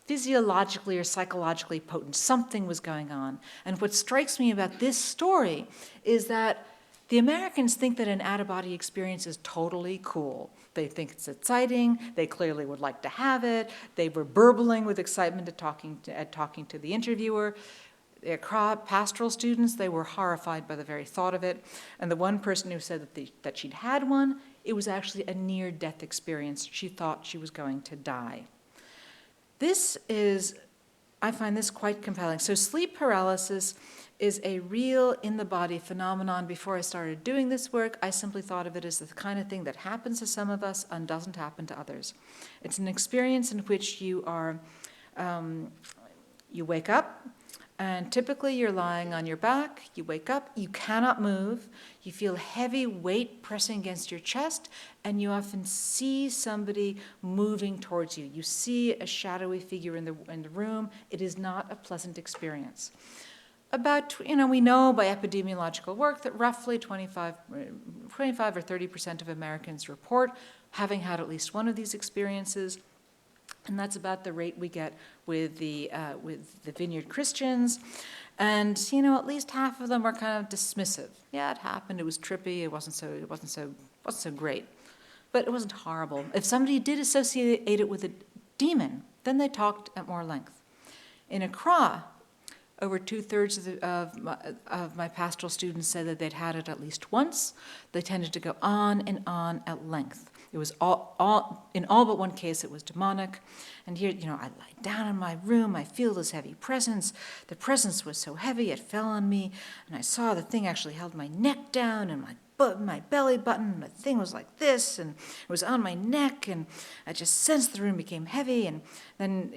physiologically or psychologically potent. Something was going on. And what strikes me about this story is that the Americans think that an out-of-body experience is totally cool. They think it's exciting. They clearly would like to have it. They were burbling with excitement at talking to the interviewer. The Accra pastoral students, they were horrified by the very thought of it. And the one person who said that she'd had one, it was actually a near-death experience. She thought she was going to die. I find this quite compelling. So sleep paralysis is a real in-the-body phenomenon. Before I started doing this work, I simply thought of it as the kind of thing that happens to some of us and doesn't happen to others. It's an experience in which you wake up, and typically you're lying on your back. You wake up, you cannot move, you feel heavy weight pressing against your chest, and you often see somebody moving towards you. You see a shadowy figure in the room. It is not a pleasant experience. We know by epidemiological work that roughly 25 or 30% of Americans report having had at least one of these experiences. And that's about the rate we get with the Vineyard Christians. And, at least half of them are kind of dismissive. Yeah, it happened, it was trippy, it wasn't so great. But it wasn't horrible. If somebody did associate it with a demon, then they talked at more length. In Accra, over 2/3 of my pastoral students said that they'd had it at least once. They tended to go on and on at length. It was in all but one case, it was demonic. And here, I lie down in my room, I feel this heavy presence. The presence was so heavy, it fell on me, and I saw the thing actually held my neck down, and my my belly button, and the thing was like this, and it was on my neck, and I just sensed the room became heavy, and then,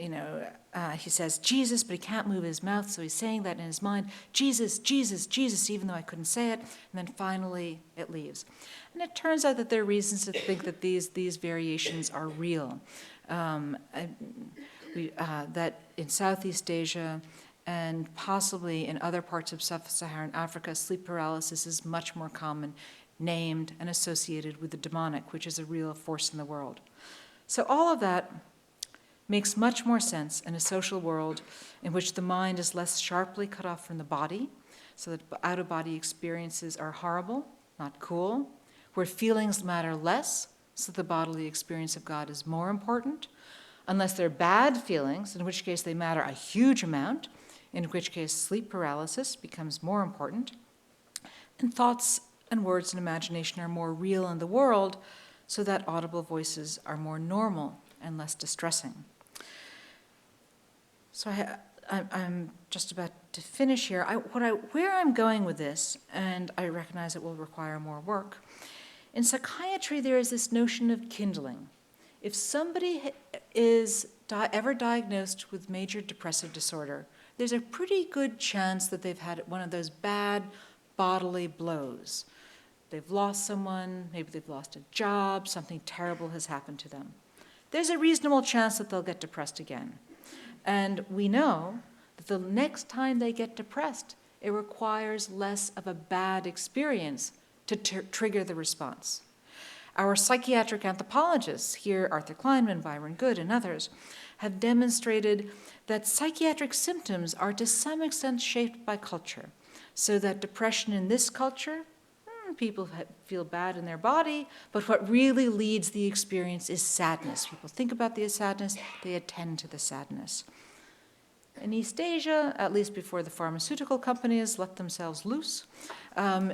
he says, Jesus, but he can't move his mouth, so he's saying that in his mind, Jesus, Jesus, Jesus, even though I couldn't say it, and then finally it leaves. And it turns out that there are reasons to think that these variations are real. That in Southeast Asia, and possibly in other parts of sub-Saharan Africa, sleep paralysis is much more common, named and associated with the demonic, which is a real force in the world. So all of that makes much more sense in a social world in which the mind is less sharply cut off from the body, so that out-of-body experiences are horrible, not cool, where feelings matter less, so the bodily experience of God is more important, unless they're bad feelings, in which case they matter a huge amount, in which case sleep paralysis becomes more important, and thoughts and words and imagination are more real in the world, so that audible voices are more normal and less distressing. So I'm just about to finish here. Where I'm going with this, and I recognize it will require more work, in psychiatry there is this notion of kindling. If somebody is ever diagnosed with major depressive disorder, there's a pretty good chance that they've had one of those bad bodily blows. They've lost someone, maybe they've lost a job, something terrible has happened to them. There's a reasonable chance that they'll get depressed again. And we know that the next time they get depressed, it requires less of a bad experience to trigger the response. Our psychiatric anthropologists, here Arthur Kleinman, Byron Good, and others, have demonstrated that psychiatric symptoms are to some extent shaped by culture, so that depression in this culture, people feel bad in their body, but what really leads the experience is sadness. People think about the sadness, they attend to the sadness. In East Asia, at least before the pharmaceutical companies let themselves loose,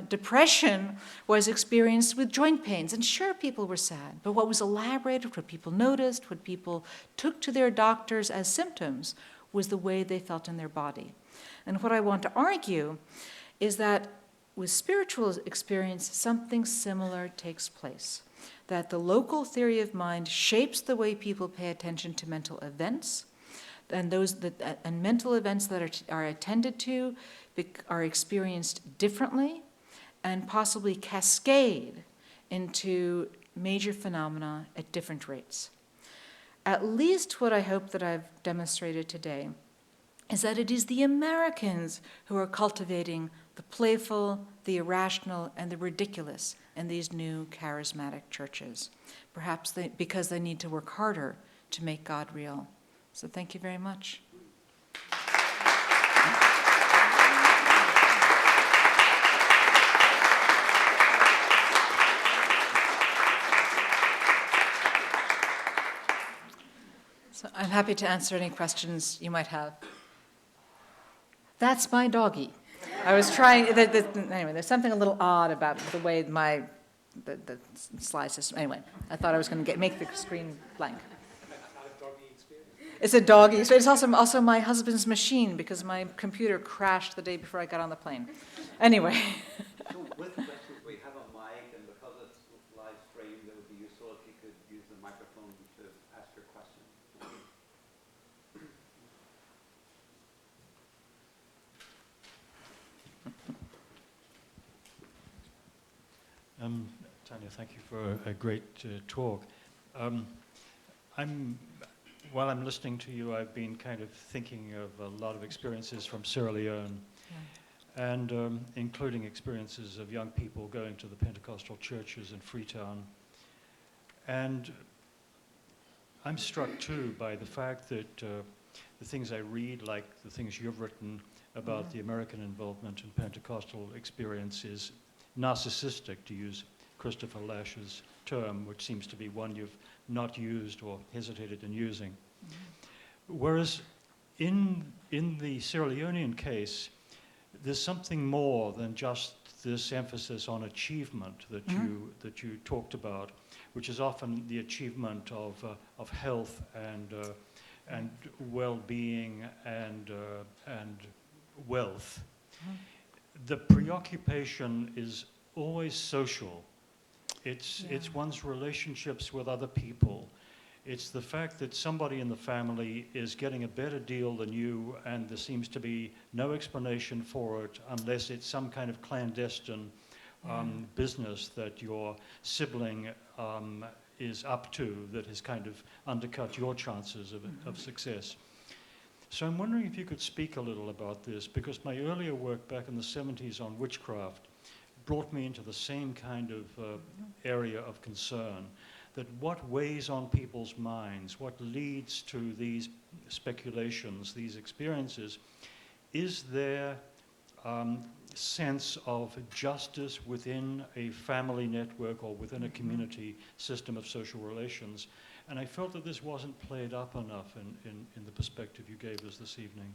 depression was experienced with joint pains. And sure, people were sad, but what was elaborated, what people noticed, what people took to their doctors as symptoms was the way they felt in their body. And what I want to argue is that with spiritual experience, something similar takes place. That the local theory of mind shapes the way people pay attention to mental events, and mental events that are attended to are experienced differently and possibly cascade into major phenomena at different rates. At least what I hope that I've demonstrated today is that it is the Americans who are cultivating the playful, the irrational, and the ridiculous in these new charismatic churches, perhaps because they need to work harder to make God real. So thank you very much. So I'm happy to answer any questions you might have. That's my doggie. I was trying, anyway, there's something a little odd about the way the slide system, anyway, I thought I was going to make the screen blank. It's a doggy. So it's also my husband's machine because my computer crashed the day before I got on the plane. Anyway. So with questions, we have a mic, and because it's live streamed, it would be useful if you could use the microphone to ask your question. Tanya, thank you for a great talk. While I'm listening to you, I've been kind of thinking of a lot of experiences from Sierra Leone, and including experiences of young people going to the Pentecostal churches in Freetown. And I'm struck too by the fact that the things I read, like the things you've written about the American involvement in Pentecostal experience, is narcissistic, to use Christopher Lash's term, which seems to be one you've not used or hesitated in using. Whereas in the Sierra Leonean case, there's something more than just this emphasis on achievement that you talked about, which is often the achievement of health and well-being and wealth. The preoccupation is always social. It's one's relationships with other people. It's the fact that somebody in the family is getting a better deal than you, and there seems to be no explanation for it unless it's some kind of clandestine business that your sibling is up to that has kind of undercut your chances of success. So I'm wondering if you could speak a little about this, because my earlier work back in the 70s on witchcraft brought me into the same kind of area of concern, that what weighs on people's minds, what leads to these speculations, these experiences, is there sense of justice within a family network or within a community system of social relations? And I felt that this wasn't played up enough in the perspective you gave us this evening.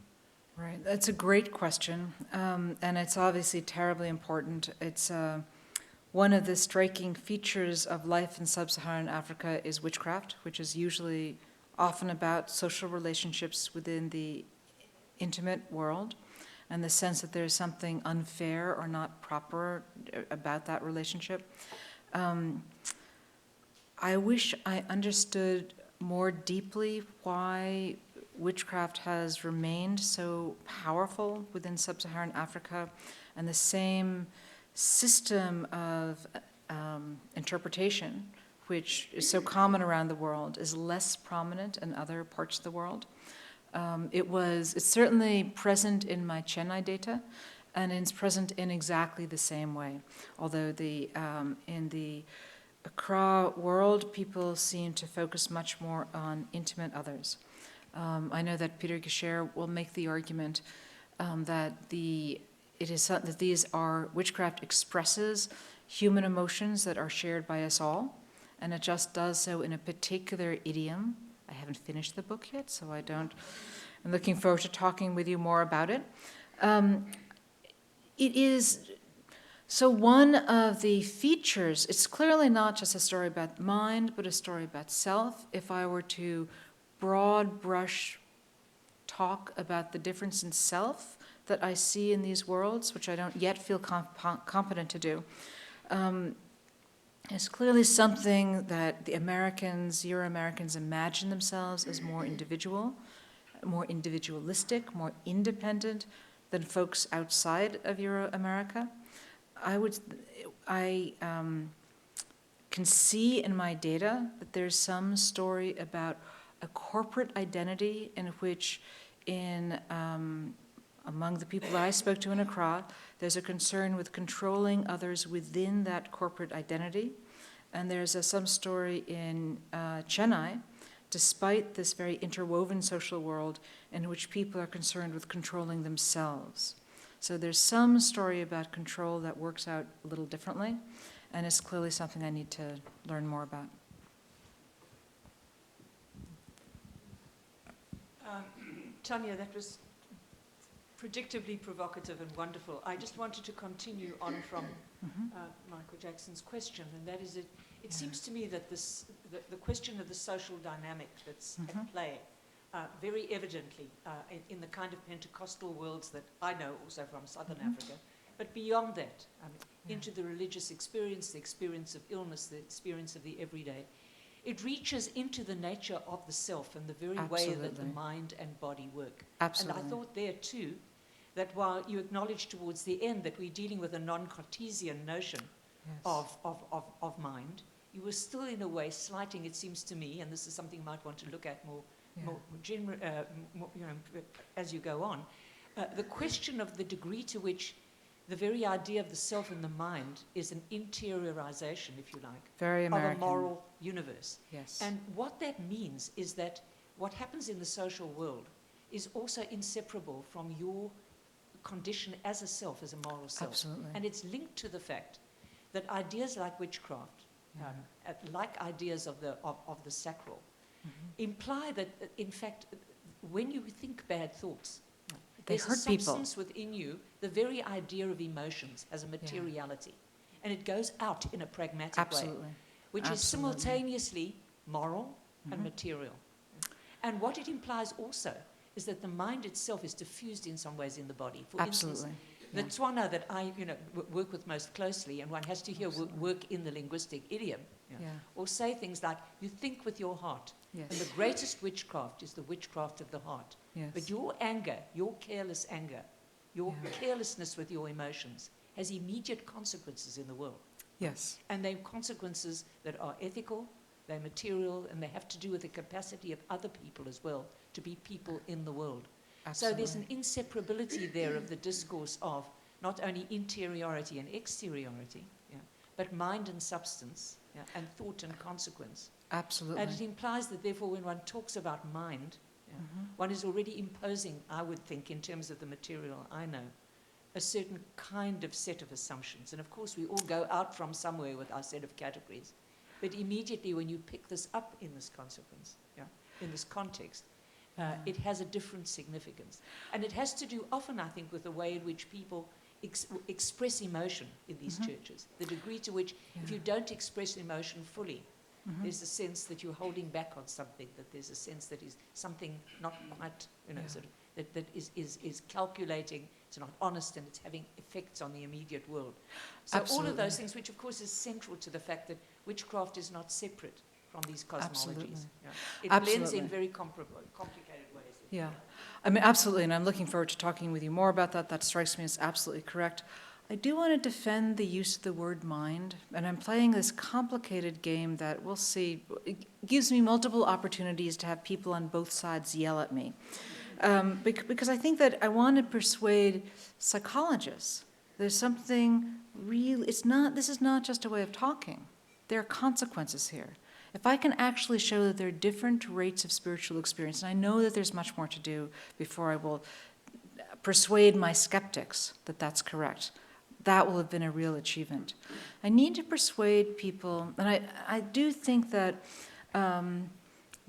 Right, that's a great question, and it's obviously terribly important. It's one of the striking features of life in sub-Saharan Africa is witchcraft, which is usually often about social relationships within the intimate world, and the sense that there's something unfair or not proper about that relationship. I wish I understood more deeply why witchcraft has remained so powerful within sub-Saharan Africa, and the same system of interpretation, which is so common around the world, is less prominent in other parts of the world. It's certainly present in my Chennai data, and it's present in exactly the same way. Although in the Accra world, people seem to focus much more on intimate others. I know that Peter Gesher will make the argument that witchcraft expresses human emotions that are shared by us all, and it just does so in a particular idiom. I haven't finished the book yet, so I'm looking forward to talking with you more about it. So one of the features, it's clearly not just a story about mind, but a story about self. If I were to broad brush talk about the difference in self that I see in these worlds, which I don't yet feel competent to do, is clearly something that the Americans, Euro-Americans, imagine themselves as more individual, more individualistic, more independent than folks outside of Euro-America. I can see in my data that there's some story about a corporate identity in which among the people that I spoke to in Accra, there's a concern with controlling others within that corporate identity. And there's some story in Chennai, despite this very interwoven social world, in which people are concerned with controlling themselves. So there's some story about control that works out a little differently, and it's clearly something I need to learn more about. Tanya, that was predictably provocative and wonderful. I just wanted to continue on from Michael Jackson's question, and that is it seems to me that the question of the social dynamic that's at play very evidently in the kind of Pentecostal worlds that I know also from Southern Africa, but beyond that, into the religious experience, the experience of illness, the experience of the everyday. It reaches into the nature of the self and the very way that the mind and body work. Absolutely. And I thought there too, that while you acknowledge towards the end that we're dealing with a non-Cartesian notion of mind, you were still in a way slighting, it seems to me, and this is something you might want to look at more as you go on, the question of the degree to which the very idea of the self and the mind is an interiorization, if you like, very American. Of a moral universe. Yes. And what that means is that what happens in the social world is also inseparable from your condition as a self, as a moral self. Absolutely. And it's linked to the fact that ideas like witchcraft, like ideas of the sacral, imply that, in fact, when you think bad thoughts, there's hurt a substance people within you, the very idea of emotions has a materiality. And it goes out in a pragmatic way, which is simultaneously moral and material. And what it implies also is that the mind itself is diffused in some ways in the body. For instance, The Yeah. Tswana that I, work with most closely, and one has to hear work in the linguistic idiom, Yeah. or say things like, you think with your heart. Yes. And the greatest witchcraft is the witchcraft of the heart. Yes. But your anger, your careless anger, your Yeah. carelessness with your emotions has immediate consequences in the world. Yes. And they're consequences that are ethical, they're material, and they have to do with the capacity of other people as well to be people in the world. Absolutely. So there's an inseparability there of the discourse of not only interiority and exteriority, but mind and substance, and thought and consequence. Absolutely. And it implies that, therefore, when one talks about mind, one is already imposing, I would think, in terms of the material I know, a certain kind of set of assumptions. And of course, we all go out from somewhere with our set of categories. But immediately, when you pick this up in this consequence, in this context, it has a different significance. And it has to do often, I think, with the way in which people express emotion in these churches. The degree to which, if you don't express emotion fully, there's a sense that you're holding back on something, that there's a sense that is something not quite, sort of, that is calculating, it's not honest, and it's having effects on the immediate world. So all of those things, which of course is central to the fact that witchcraft is not separate from these cosmologies. Absolutely. It blends Absolutely. in very complicated ways. Yeah, I mean, absolutely, and I'm looking forward to talking with you more about that. That strikes me as absolutely correct. I do want to defend the use of the word mind, and I'm playing this complicated game that we'll see. It gives me multiple opportunities to have people on both sides yell at me. Because I think that I want to persuade psychologists. There's something real, this is not just a way of talking. There are consequences here. If I can actually show that there are different rates of spiritual experience, and I know that there's much more to do before I will persuade my skeptics that that's correct, that will have been a real achievement. I need to persuade people, and I do think that,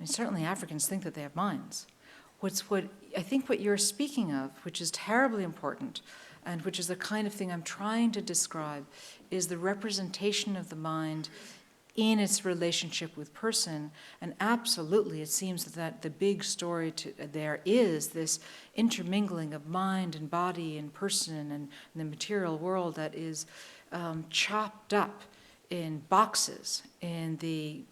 certainly Africans think that they have minds. I think what you're speaking of, which is terribly important, and which is the kind of thing I'm trying to describe, is the representation of the mind in its relationship with person. And absolutely, it seems that the big story there is this intermingling of mind and body and person and the material world that is chopped up in boxes in the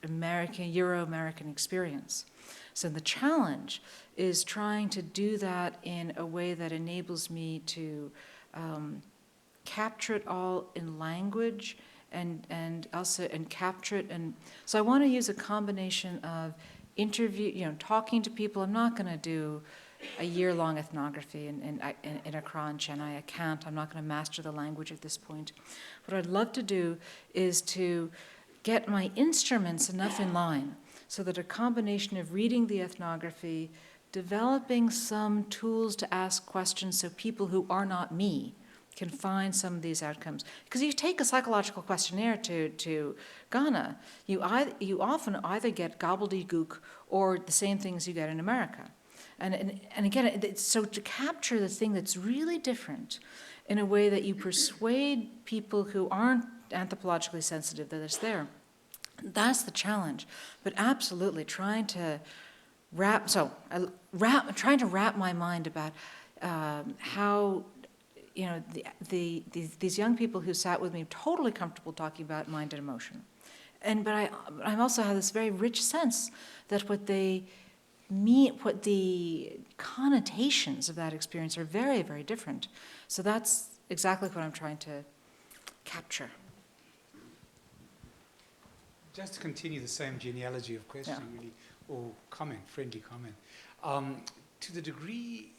Euro-American experience. So the challenge is trying to do that in a way that enables me to capture it all in language and also capture it. And so I want to use a combination of talking to people. I'm not going to do a year-long ethnography in Accra and Chennai. I can't. I'm not going to master the language at this point. What I'd love to do is to get my instruments enough in line so that a combination of reading the ethnography, developing some tools to ask questions so people who are not me can find some of these outcomes. Because you take a psychological questionnaire to Ghana, you often either get gobbledygook or the same things you get in America. And again, so to capture the thing that's really different in a way that you persuade people who aren't anthropologically sensitive that it's there, that's the challenge. But absolutely trying to wrap my mind about how these young people who sat with me totally comfortable talking about mind and emotion, but I also have this very rich sense that what they mean, what the connotations of that experience are very, very different. So that's exactly what I'm trying to capture. Just to continue the same genealogy of question, really, or comment, friendly comment. To the degree,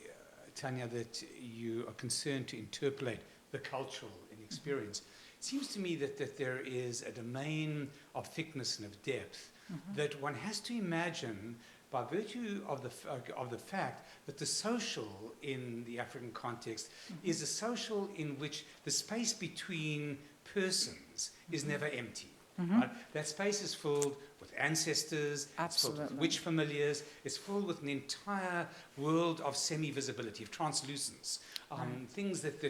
Tanya, that you are concerned to interpolate the cultural in experience, it seems to me that there is a domain of thickness and of depth that one has to imagine by virtue of the fact that the social in the African context is a social in which the space between persons is never empty. Right? That space is filled with ancestors, it's filled with witch familiars, it's filled with an entire world of semi-visibility, of translucence, things that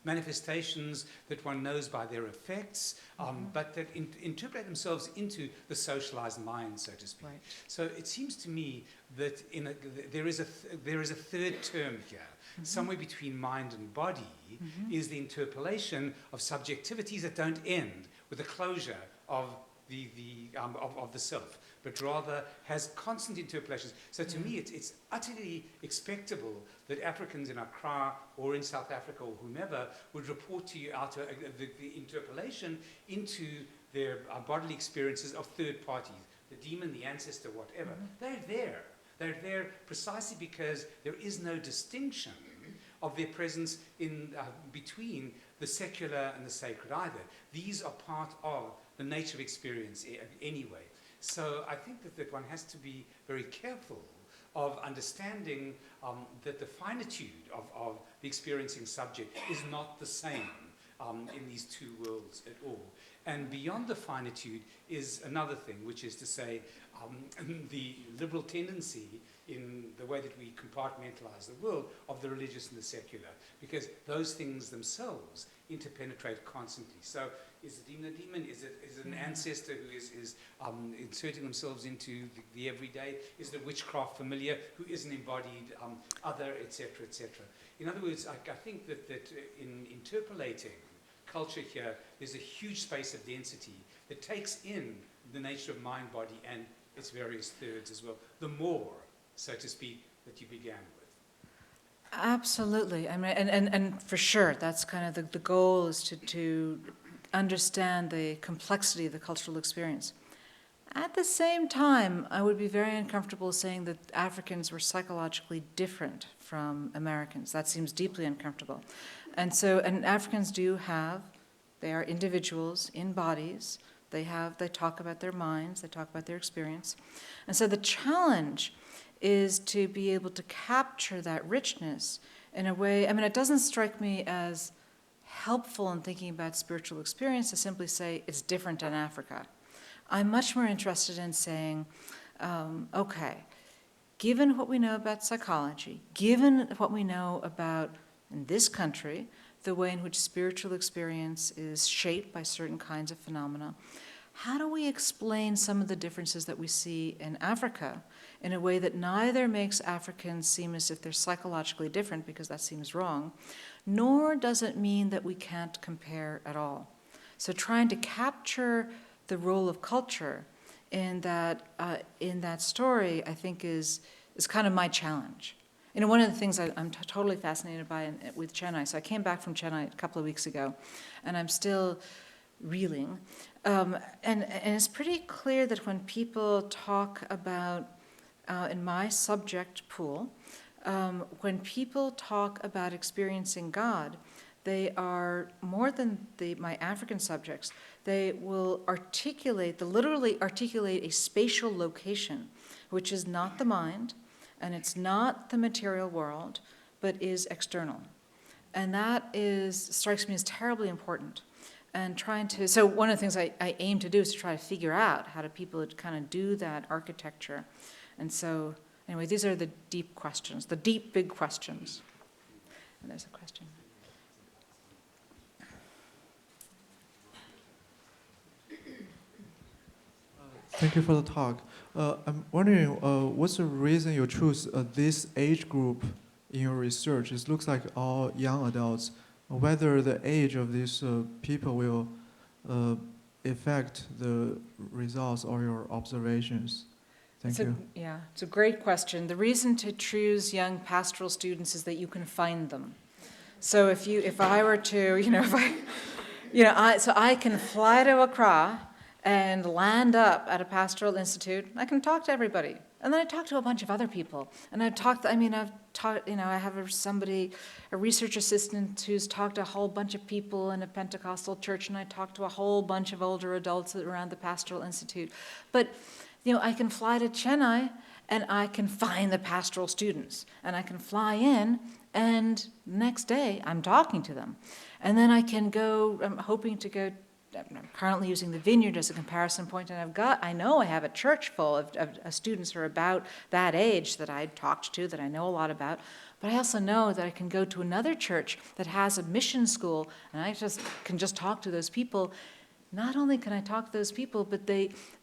manifestations that one knows by their effects, but that interpolate themselves into the socialized mind, so to speak. Right. So it seems to me that there is a third term here, Somewhere between mind and body is the interpolation of subjectivities that don't end with the closure of the self, but rather has constant interpolations. So to me, it's utterly expectable that Africans in Accra or in South Africa or whomever would report to you out the interpolation into their bodily experiences of third parties, the demon, the ancestor, whatever. They're there. They're there precisely because there is no distinction of their presence in between the secular and the sacred either. These are part of the nature of experience anyway. So I think that one has to be very careful of understanding that the finitude of the experiencing subject is not the same in these two worlds at all. And beyond the finitude is another thing, which is to say the liberal tendency in the way that we compartmentalize the world of the religious and the secular, because those things themselves interpenetrate constantly. So is the demon a demon? Is it an ancestor who is inserting themselves into the everyday? Is the witchcraft familiar who is an embodied other, etc., etc.? In other words, I think that in interpolating culture here, there's a huge space of density that takes in the nature of mind, body, and its various thirds as well. The more, so to speak, that you began with. Absolutely. I mean, and for sure, that's kind of the goal is to understand the complexity of the cultural experience. At the same time, I would be very uncomfortable saying that Africans were psychologically different from Americans. That seems deeply uncomfortable. And Africans they are individuals in bodies. They talk about their minds, they talk about their experience. And so the challenge is to be able to capture that richness in a way, I mean, it doesn't strike me as helpful in thinking about spiritual experience to simply say it's different in Africa. I'm much more interested in saying, okay, given what we know about psychology, given what we know about, in this country, the way in which spiritual experience is shaped by certain kinds of phenomena, how do we explain some of the differences that we see in Africa in a way that neither makes Africans seem as if they're psychologically different, because that seems wrong, nor does it mean that we can't compare at all? So trying to capture the role of culture in that story, I think, is kind of my challenge. You know, one of the things I'm totally fascinated by with Chennai, so I came back from Chennai a couple of weeks ago, and I'm still reeling. And it's pretty clear that when people talk about, in my subject pool, when people talk about experiencing God, they are, more than my African subjects, they will literally articulate a spatial location, which is not the mind, and it's not the material world, but is external. And that strikes me as terribly important. And so one of the things I aim to do is to try to figure out how do people kind of do that architecture. And so, anyway, these are the deep questions, the deep, big questions. And there's a question. Thank you for the talk. I'm wondering, what's the reason you choose this age group in your research? It looks like all young adults. Whether the age of these people will affect the results or your observations. Thank you. Yeah, it's a great question. The reason to choose young pastoral students is that you can find them. So if I were to, so I can fly to Accra and land up at a pastoral institute. I can talk to everybody. And then I talk to a bunch of other people. And I have a research assistant who's talked to a whole bunch of people in a Pentecostal church, and I talk to a whole bunch of older adults around the pastoral institute. But, I can fly to Chennai, and I can find the pastoral students. And I can fly in, and next day I'm talking to them. And then I'm currently using the Vineyard as a comparison point, and I know I have a church full of students who are about that age that I talked to, that I know a lot about, but I also know that I can go to another church that has a mission school, and I can just talk to those people. Not only can I talk to those people, but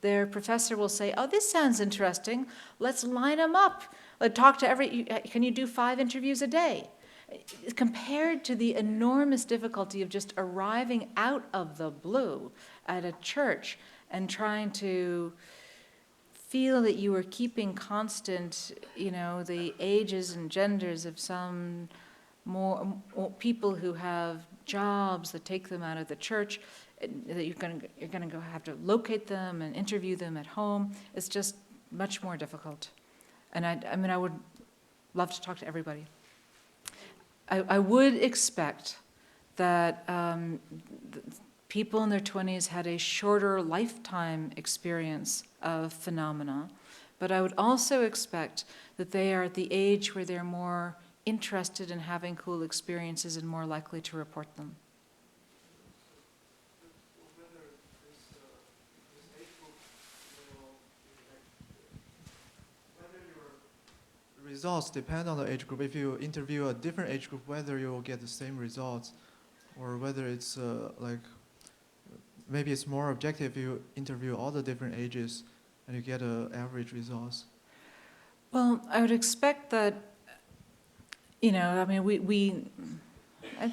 their professor will say, oh, this sounds interesting, let's line them up. Can you do 5 interviews a day? compared to the enormous difficulty of just arriving out of the blue at a church and trying to feel that you were keeping constant, the ages and genders of some more people who have jobs that take them out of the church, that you're going to go have to locate them and interview them at home. It's just much more difficult. And I would love to talk to everybody. I would expect that people in their 20s had a shorter lifetime experience of phenomena, but I would also expect that they are at the age where they're more interested in having cool experiences and more likely to report them. Results depend on the age group. If you interview a different age group, whether you will get the same results, or whether it's maybe it's more objective if you interview all the different ages and you get average results. Well, I would expect that, I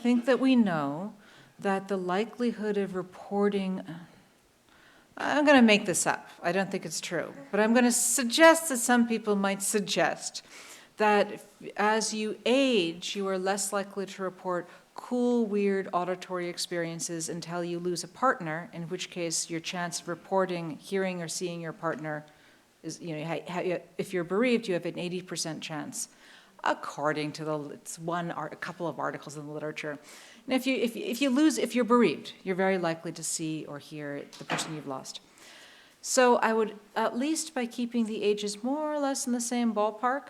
think that we know that the likelihood of reporting, I'm going to make this up. I don't think it's true. But I'm going to suggest that some people might suggest that as you age, you are less likely to report cool, weird auditory experiences until you lose a partner, in which case your chance of reporting, hearing, or seeing your partner is, if you're bereaved, you have an 80% chance, according to a couple of articles in the literature. And if you're bereaved, you're very likely to see or hear the person you've lost. So I would, at least by keeping the ages more or less in the same ballpark,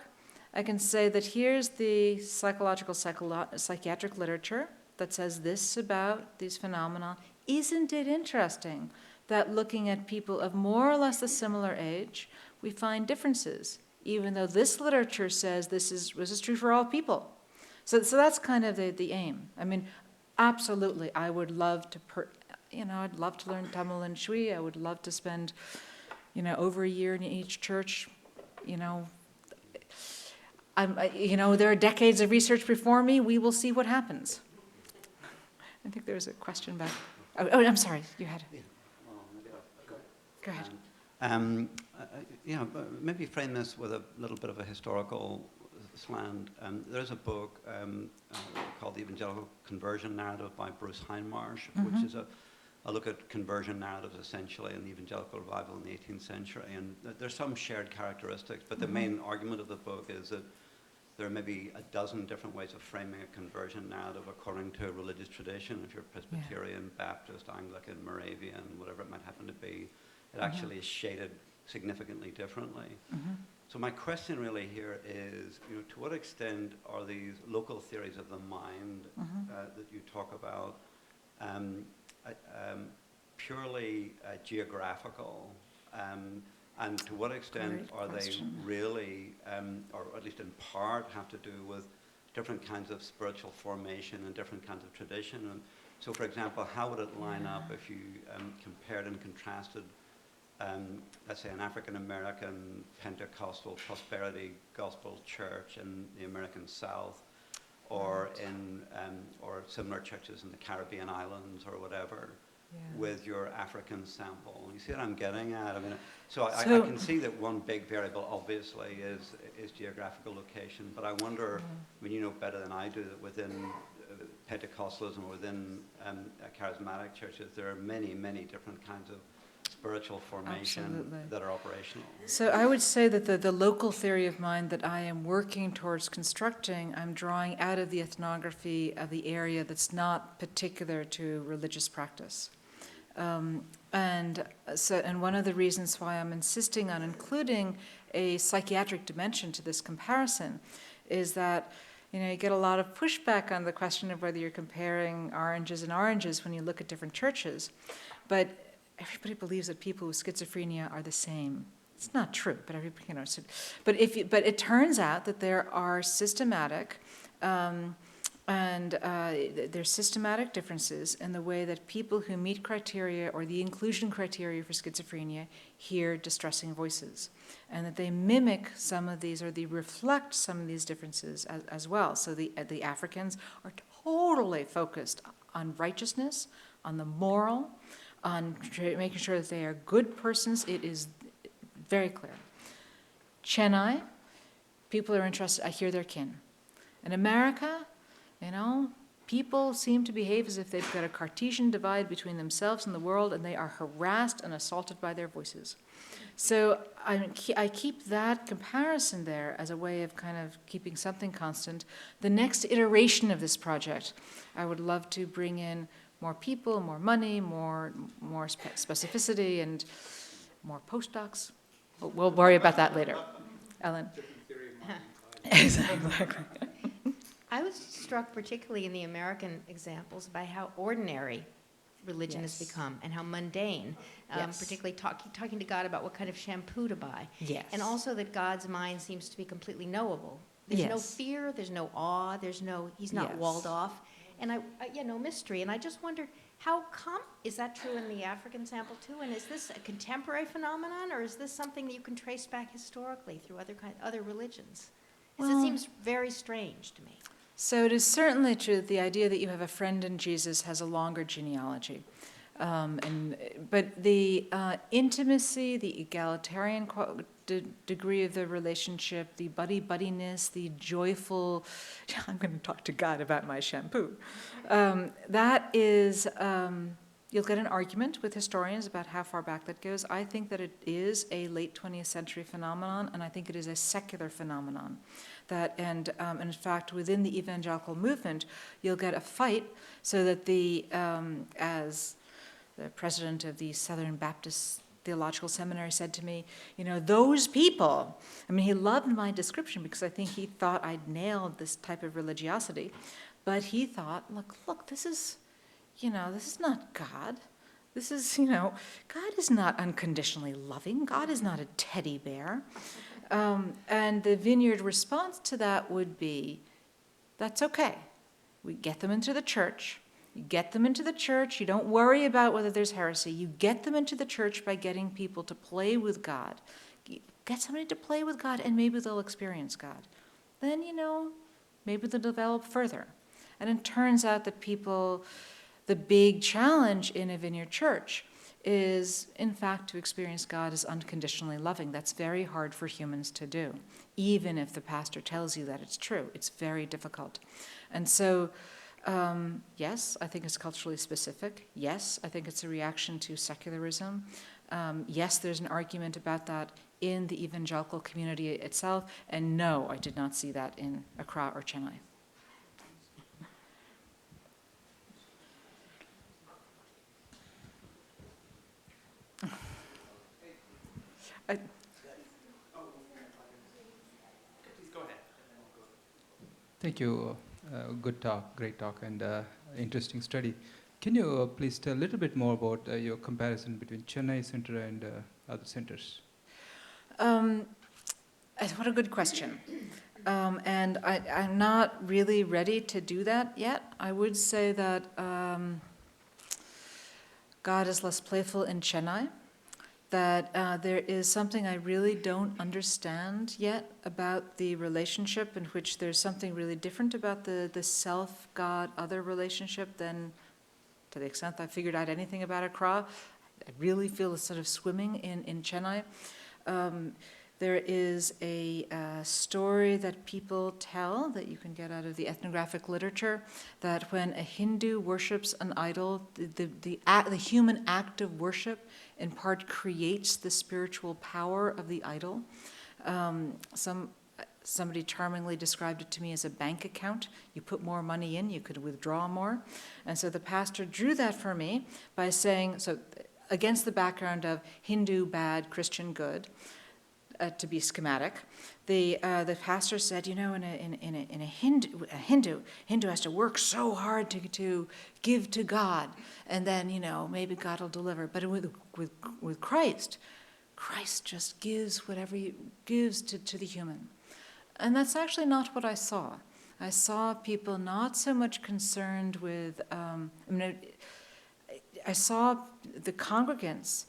I can say that here's the psychiatric literature that says this about these phenomena. Isn't it interesting that looking at people of more or less a similar age, we find differences, even though this literature says this is true for all people. So that's kind of the aim. I mean, absolutely, I would love to, I'd love to learn Tamil and Shui. I would love to spend, over a year in each church. There are decades of research before me. We will see what happens. I think there was a question back. Oh, I'm sorry. You had. Yeah. Well, maybe Go ahead. Maybe frame this with a little bit of a historical slant. There's a book called The Evangelical Conversion Narrative by Bruce Hindmarsh, which is a look at conversion narratives essentially in the evangelical revival in the 18th century. And there's some shared characteristics, but the main argument of the book is that there are maybe a dozen different ways of framing a conversion narrative according to a religious tradition. If you're Presbyterian, Baptist, Anglican, Moravian, whatever it might happen to be, it actually is shaded significantly differently. So my question really here is, to what extent are these local theories of the mind that you talk about purely geographical, and to what extent are they really, or at least in part, have to do with different kinds of spiritual formation and different kinds of tradition? And so, for example, how would it line up if you compared and contrasted, let's say, an African-American Pentecostal prosperity gospel church in the American South, or in or similar churches in the Caribbean islands or whatever, with your African sample? You see what I'm getting at? I mean, so I can see that one big variable obviously is geographical location, but I wonder, I mean, you know better than I do that within Pentecostalism or within charismatic churches, there are many, many different kinds of spiritual formation that are operational. So I would say that the local theory of mind that I am working towards constructing, I'm drawing out of the ethnography of the area that's not particular to religious practice. And one of the reasons why I'm insisting on including a psychiatric dimension to this comparison is that you get a lot of pushback on the question of whether you're comparing oranges and oranges when you look at different churches. But everybody believes that people with schizophrenia are the same. It's not true, but but it turns out that there are systematic And there's systematic differences in the way that people who meet criteria or the inclusion criteria for schizophrenia hear distressing voices, and that they mimic some of these, or they reflect some of these differences as well. So the Africans are totally focused on righteousness, on the moral, on making sure that they are good persons. It is very clear. Chennai, people are interested, I hear their kin. In America, people seem to behave as if they've got a Cartesian divide between themselves and the world, and they are harassed and assaulted by their voices. So I keep that comparison there as a way of kind of keeping something constant. The next iteration of this project, I would love to bring in more people, more money, more specificity, and more postdocs. We'll worry about that later. Ellen? Exactly. I was struck particularly in the American examples by how ordinary religion has become and how mundane, particularly talking to God about what kind of shampoo to buy. Yes. And also that God's mind seems to be completely knowable. There's no fear, there's no awe, he's not walled off, and no mystery. And I just wondered, is that true in the African sample too? And is this a contemporary phenomenon, or is this something that you can trace back historically through other religions? Because it seems very strange to me. So it is certainly true that the idea that you have a friend in Jesus has a longer genealogy. But the intimacy, the egalitarian degree of the relationship, the buddy-buddiness, the joyful, I'm going to talk to God about my shampoo. That is, you'll get an argument with historians about how far back that goes. I think that it is a late 20th century phenomenon, and I think it is a secular phenomenon. And in fact, within the evangelical movement, you'll get a fight so that as the president of the Southern Baptist Theological Seminary said to me, those people, he loved my description because I think he thought I'd nailed this type of religiosity, but he thought, look, this is not God. This is, God is not unconditionally loving. God is not a teddy bear. And the Vineyard response to that would be, that's okay. We get them into the church. You get them into the church. You don't worry about whether there's heresy. You get them into the church by getting people to play with God. Get somebody to play with God, and maybe they'll experience God. Then, maybe they'll develop further. And it turns out that the big challenge in a Vineyard church is, in fact, to experience God as unconditionally loving. That's very hard for humans to do, even if the pastor tells you that it's true. It's very difficult. And so, yes, I think it's culturally specific. Yes, I think it's a reaction to secularism. Yes, there's an argument about that in the evangelical community itself. And no, I did not see that in Accra or Chennai. Thank you. Good talk, great talk, and interesting study. Can you please tell a little bit more about your comparison between Chennai Center and other centers? What a good question. And I'm not really ready to do that yet. I would say that God is less playful in Chennai, that there is something I really don't understand yet about the relationship, in which there's something really different about the self-God-other relationship than, to the extent I figured out anything about Accra. I really feel a sort of swimming in Chennai. There is a story that people tell that you can get out of the ethnographic literature, that when a Hindu worships an idol, the human act of worship in part creates the spiritual power of the idol. Somebody charmingly described it to me as a bank account. You put more money in, you could withdraw more. And so the pastor drew that for me by saying, so against the background of Hindu bad, Christian good, to be schematic, the pastor said, in a Hindu has to work so hard to give to God, and then maybe God will deliver. But with Christ just gives whatever he gives to the human, and that's actually not what I saw. I saw people not so much concerned with, I saw the congregants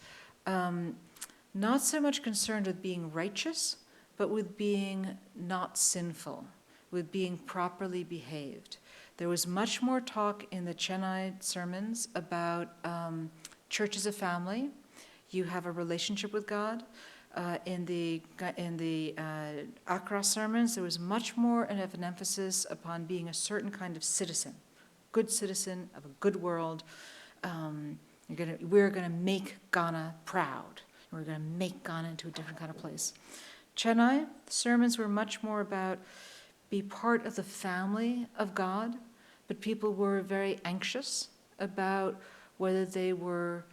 not so much concerned with being righteous, but with being not sinful, with being properly behaved. There was much more talk in the Chennai sermons about church as a family. You have a relationship with God. In the Accra sermons, there was much more of an emphasis upon being a certain kind of citizen, good citizen of a good world. We're going to make Ghana proud. We're going to make Ghana into a different kind of place. Chennai, the sermons were much more about be part of the family of God, but people were very anxious about whether they were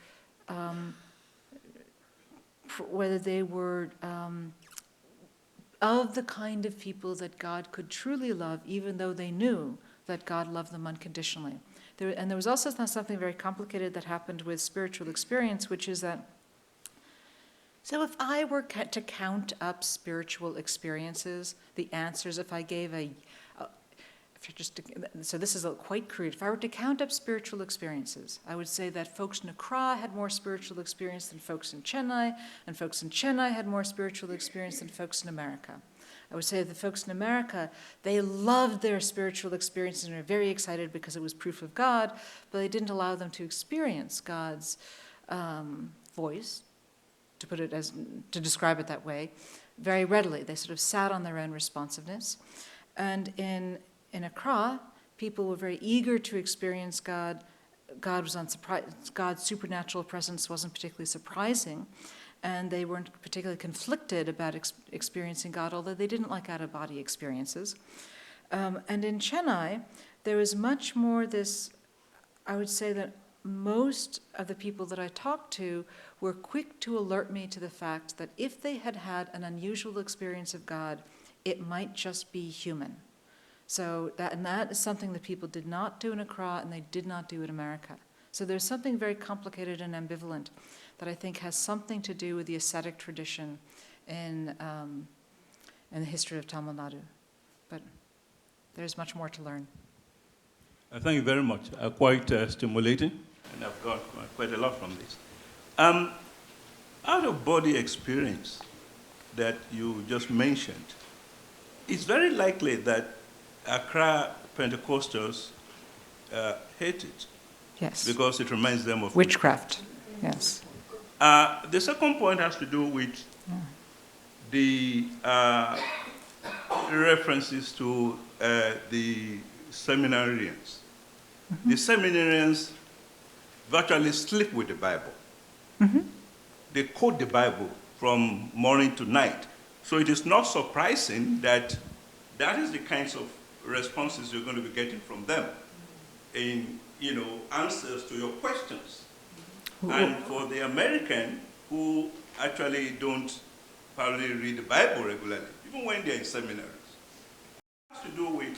of the kind of people that God could truly love, even though they knew that God loved them unconditionally. There was also something very complicated that happened with spiritual experience, which is that, so if I were to count up spiritual experiences, the answers, if I gave so this is quite crude. If I were to count up spiritual experiences, I would say that folks in Accra had more spiritual experience than folks in Chennai, and folks in Chennai had more spiritual experience than folks in America. I would say that the folks in America, they loved their spiritual experiences and were very excited because it was proof of God, but they didn't allow them to experience God's voice, to describe it that way, very readily. They sort of sat on their own responsiveness. And in Accra, people were very eager to experience God. God's supernatural presence wasn't particularly surprising, and they weren't particularly conflicted about experiencing God, although they didn't like out-of-body experiences. And in Chennai, there was much more this, I would say that most of the people that I talked to were quick to alert me to the fact that if they had had an unusual experience of God, it might just be human. So that is something that people did not do in Accra and they did not do in America. So there's something very complicated and ambivalent that I think has something to do with the ascetic tradition in the history of Tamil Nadu. But there's much more to learn. Thank you very much. Quite stimulating, and I've got quite a lot from this. Out-of-body experience that you just mentioned, it's very likely that Accra Pentecostals hate it. Yes. Because it reminds them of witchcraft. Yes. The second point has to do with the references to the seminarians. Mm-hmm. The seminarians virtually sleep with the Bible. Mm-hmm. They quote the Bible from morning to night. So it is not surprising that that is the kinds of responses you're going to be getting from them in, answers to your questions. And for the American who actually don't probably read the Bible regularly, even when they're in seminaries, it has to do with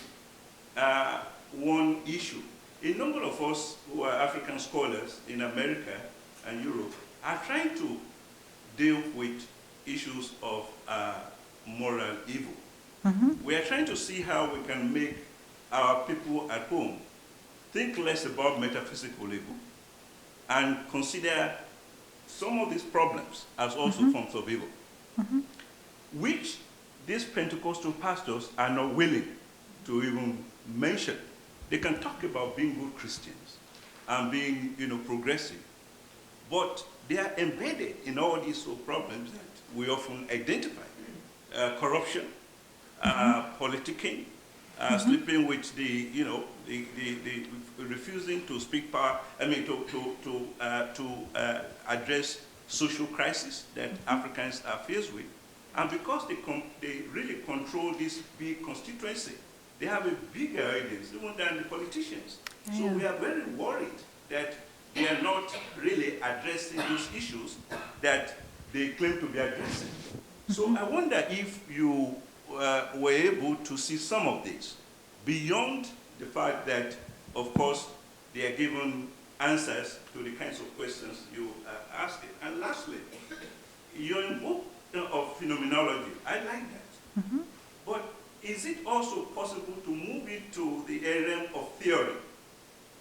one issue. A number of us who are African scholars in America and Europe are trying to deal with issues of moral evil. Mm-hmm. We are trying to see how we can make our people at home think less about metaphysical evil and consider some of these problems as also forms of evil, which these Pentecostal pastors are not willing to even mention. They can talk about being good Christians and being, progressive, but they are embedded in all these problems that we often identify: corruption, politicking, sleeping with the refusing to speak power. To address social crisis that Africans are faced with, and because they really control this big constituency, they have a bigger audience even than the politicians. Yeah. So we are very worried that they are not really addressing those issues that they claim to be addressing. So I wonder if you were able to see some of this, beyond the fact that, of course, they are given answers to the kinds of questions you are asking. And lastly, your book of phenomenology, I like that. But is it also possible to move it to the realm of theory,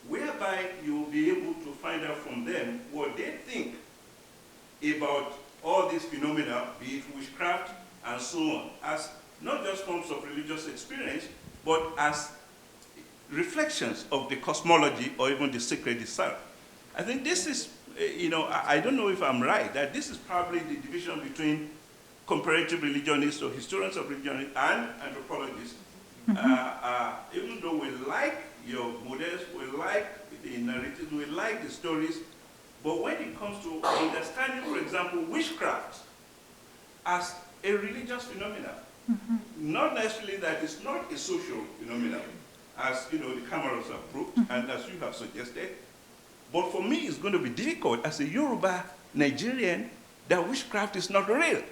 whereby you'll be able to find out from them what they think about all these phenomena, be it witchcraft and so on, as not just forms of religious experience, but as reflections of the cosmology or even the sacred itself. I think this is, I don't know if I'm right, that this is probably the division between comparative religionists or historians of religion and anthropologists. Even though we like your models, we like the narratives, we like the stories, but when it comes to understanding, for example, witchcraft as a religious phenomenon, not necessarily that it's not a social phenomenon, as the cameras have proved, and as you have suggested, but for me it's going to be difficult as a Yoruba Nigerian that witchcraft is not real.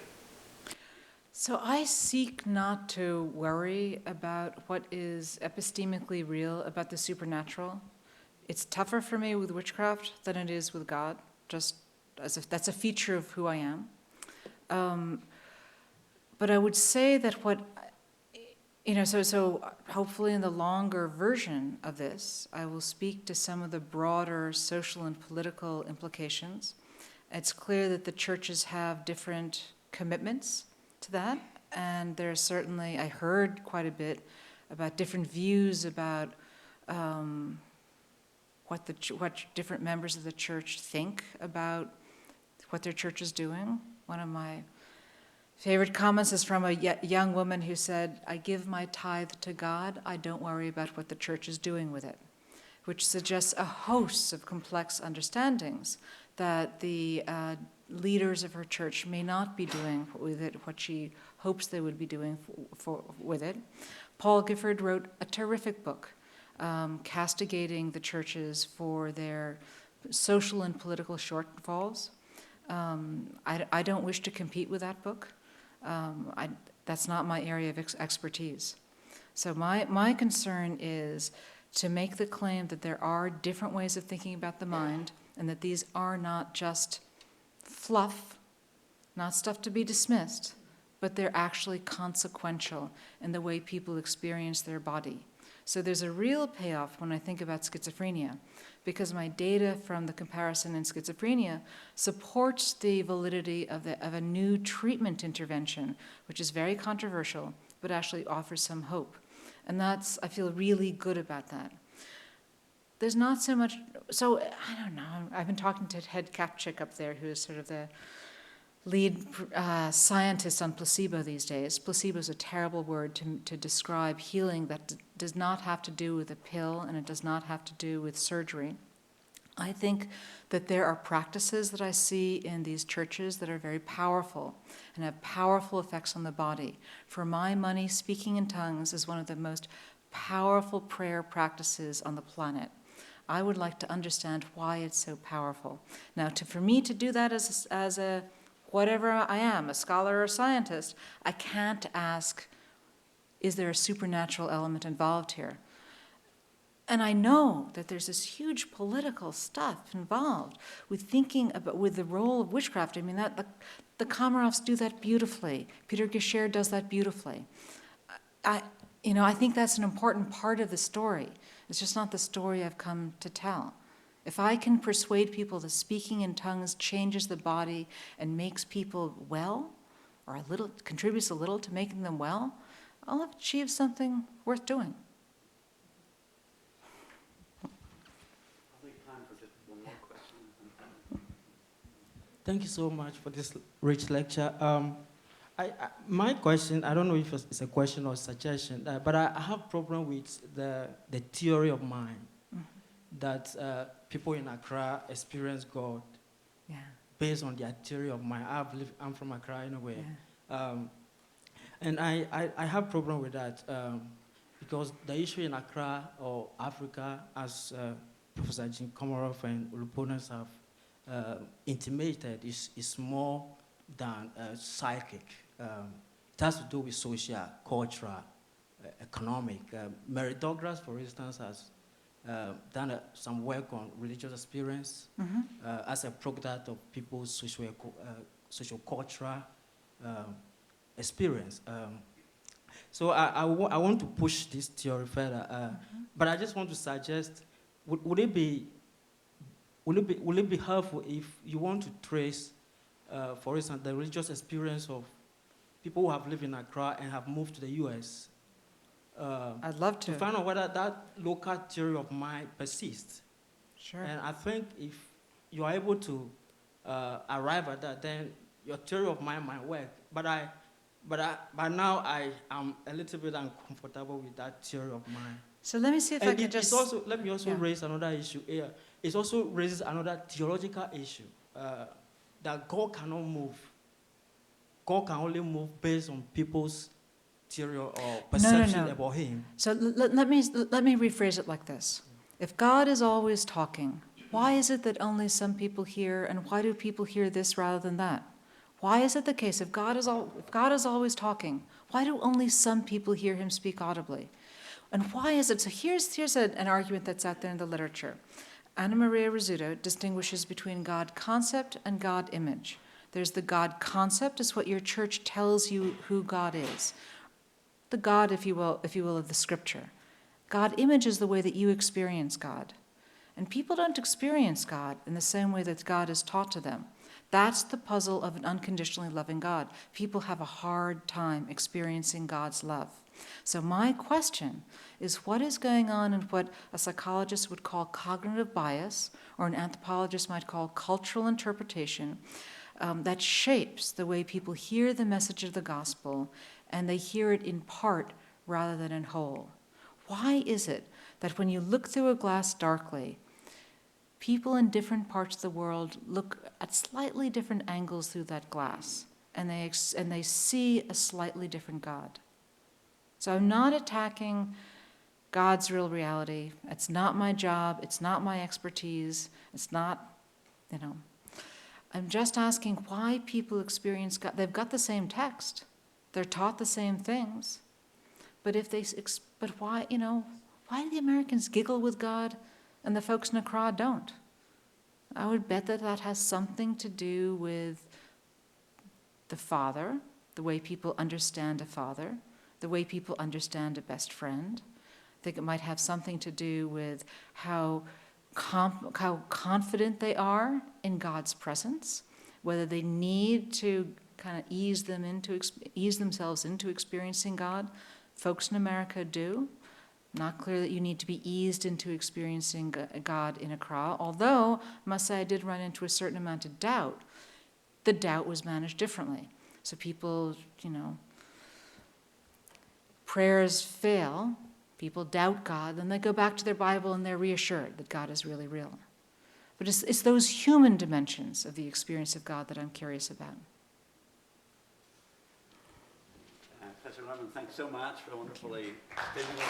So I seek not to worry about what is epistemically real about the supernatural. It's tougher for me with witchcraft than it is with God, just as if that's a feature of who I am. But I would say that so hopefully in the longer version of this, I will speak to some of the broader social and political implications. It's clear that the churches have different commitments to that, and there's certainly, I heard quite a bit about different views about what different members of the church think about what their church is doing. One of my favorite comments is from a young woman who said, "I give my tithe to God, I don't worry about what the church is doing with it," which suggests a host of complex understandings that the leaders of her church may not be doing with it what she hopes they would be doing with it. Paul Gifford wrote a terrific book castigating the churches for their social and political shortfalls. I don't wish to compete with that book. That's not my area of expertise. So my concern is to make the claim that there are different ways of thinking about the mind, and that these are not just fluff, not stuff to be dismissed, but they're actually consequential in the way people experience their body. So there's a real payoff when I think about schizophrenia, because my data from the comparison in schizophrenia supports the validity of a new treatment intervention, which is very controversial, but actually offers some hope. And I feel really good about that. There's not so much, so I don't know, I've been talking to Ted Kapchick up there, who is sort of the lead scientist on placebo these days. Placebo is a terrible word to describe healing that does not have to do with a pill, and it does not have to do with surgery. I think that there are practices that I see in these churches that are very powerful and have powerful effects on the body. For my money, speaking in tongues is one of the most powerful prayer practices on the planet. I would like to understand why it's so powerful. Now, for me to do that as a whatever I am, a scholar or a scientist, I can't ask, is there a supernatural element involved here? And I know that there's this huge political stuff involved with thinking about with the role of witchcraft. I mean, the Komarovs do that beautifully. Peter Gesher does that beautifully. I think that's an important part of the story. It's just not the story I've come to tell. If I can persuade people that speaking in tongues changes the body and makes people well, or contributes a little to making them well, I'll have achieved something worth doing. I'll make time for just one more question. Thank you so much for this rich lecture. My question, I don't know if it's a question or a suggestion, but I have a problem with the theory of mind, that people in Accra experience God based on their theory of mind. I'm from Accra in a way. Yeah. And I have a problem with that because the issue in Accra or Africa, as Professor Jim Komarov and Luhrmann have intimated, is more than psychic. It has to do with social, cultural, economic. Mary Douglas, for instance, has done some work on religious experience as a product of people's social cultural experience. So I want to push this theory further, but I just want to suggest, would it be helpful if you want to trace, for instance, the religious experience of people who have lived in Accra and have moved to the U.S.? I'd love To find out whether that local theory of mind persists. Sure. And I think if you are able to arrive at that, then your theory of mind might work. But now I am a little bit uncomfortable with that theory of mind. So let me see if I can just... Let me also raise another issue here. It also raises another theological issue, that God cannot move. God can only move based on people's theory or perception about him. So let me rephrase it like this. If God is always talking, why is it that only some people hear, and why do people hear this rather than that? Why is it the case, if God is always talking, why do only some people hear him speak audibly? And why is it? So here's an argument that's out there in the literature. Anna Maria Rizzuto distinguishes between God concept and God image. There's the God concept, is what your church tells you who God is. The God, if you will, of the scripture. God image is the way that you experience God. And people don't experience God in the same way that God is taught to them. That's the puzzle of an unconditionally loving God. People have a hard time experiencing God's love. So my question is, what is going on in what a psychologist would call cognitive bias, or an anthropologist might call cultural interpretation, that shapes the way people hear the message of the gospel, and they hear it in part rather than in whole? Why is it that when you look through a glass darkly, people in different parts of the world look at slightly different angles through that glass, and they see a slightly different God? So I'm not attacking God's real reality. It's not my job. It's not my expertise. It's not, I'm just asking why people experience God. They've got the same text. They're taught the same things. But why, why do the Americans giggle with God and the folks in Accra don't? I would bet that has something to do with the father, the way people understand a father, the way people understand a best friend. I think it might have something to do with how confident they are in God's presence, whether they need to kind of ease themselves into experiencing God. Folks in America do. Not clear that you need to be eased into experiencing God in Accra, although, I must say, I did run into a certain amount of doubt. The doubt was managed differently. So people, prayers fail, people doubt God, then they go back to their Bible and they're reassured that God is really real. But it's those human dimensions of the experience of God that I'm curious about. Professor Luhrmann, thanks so much for a wonderfully stimulating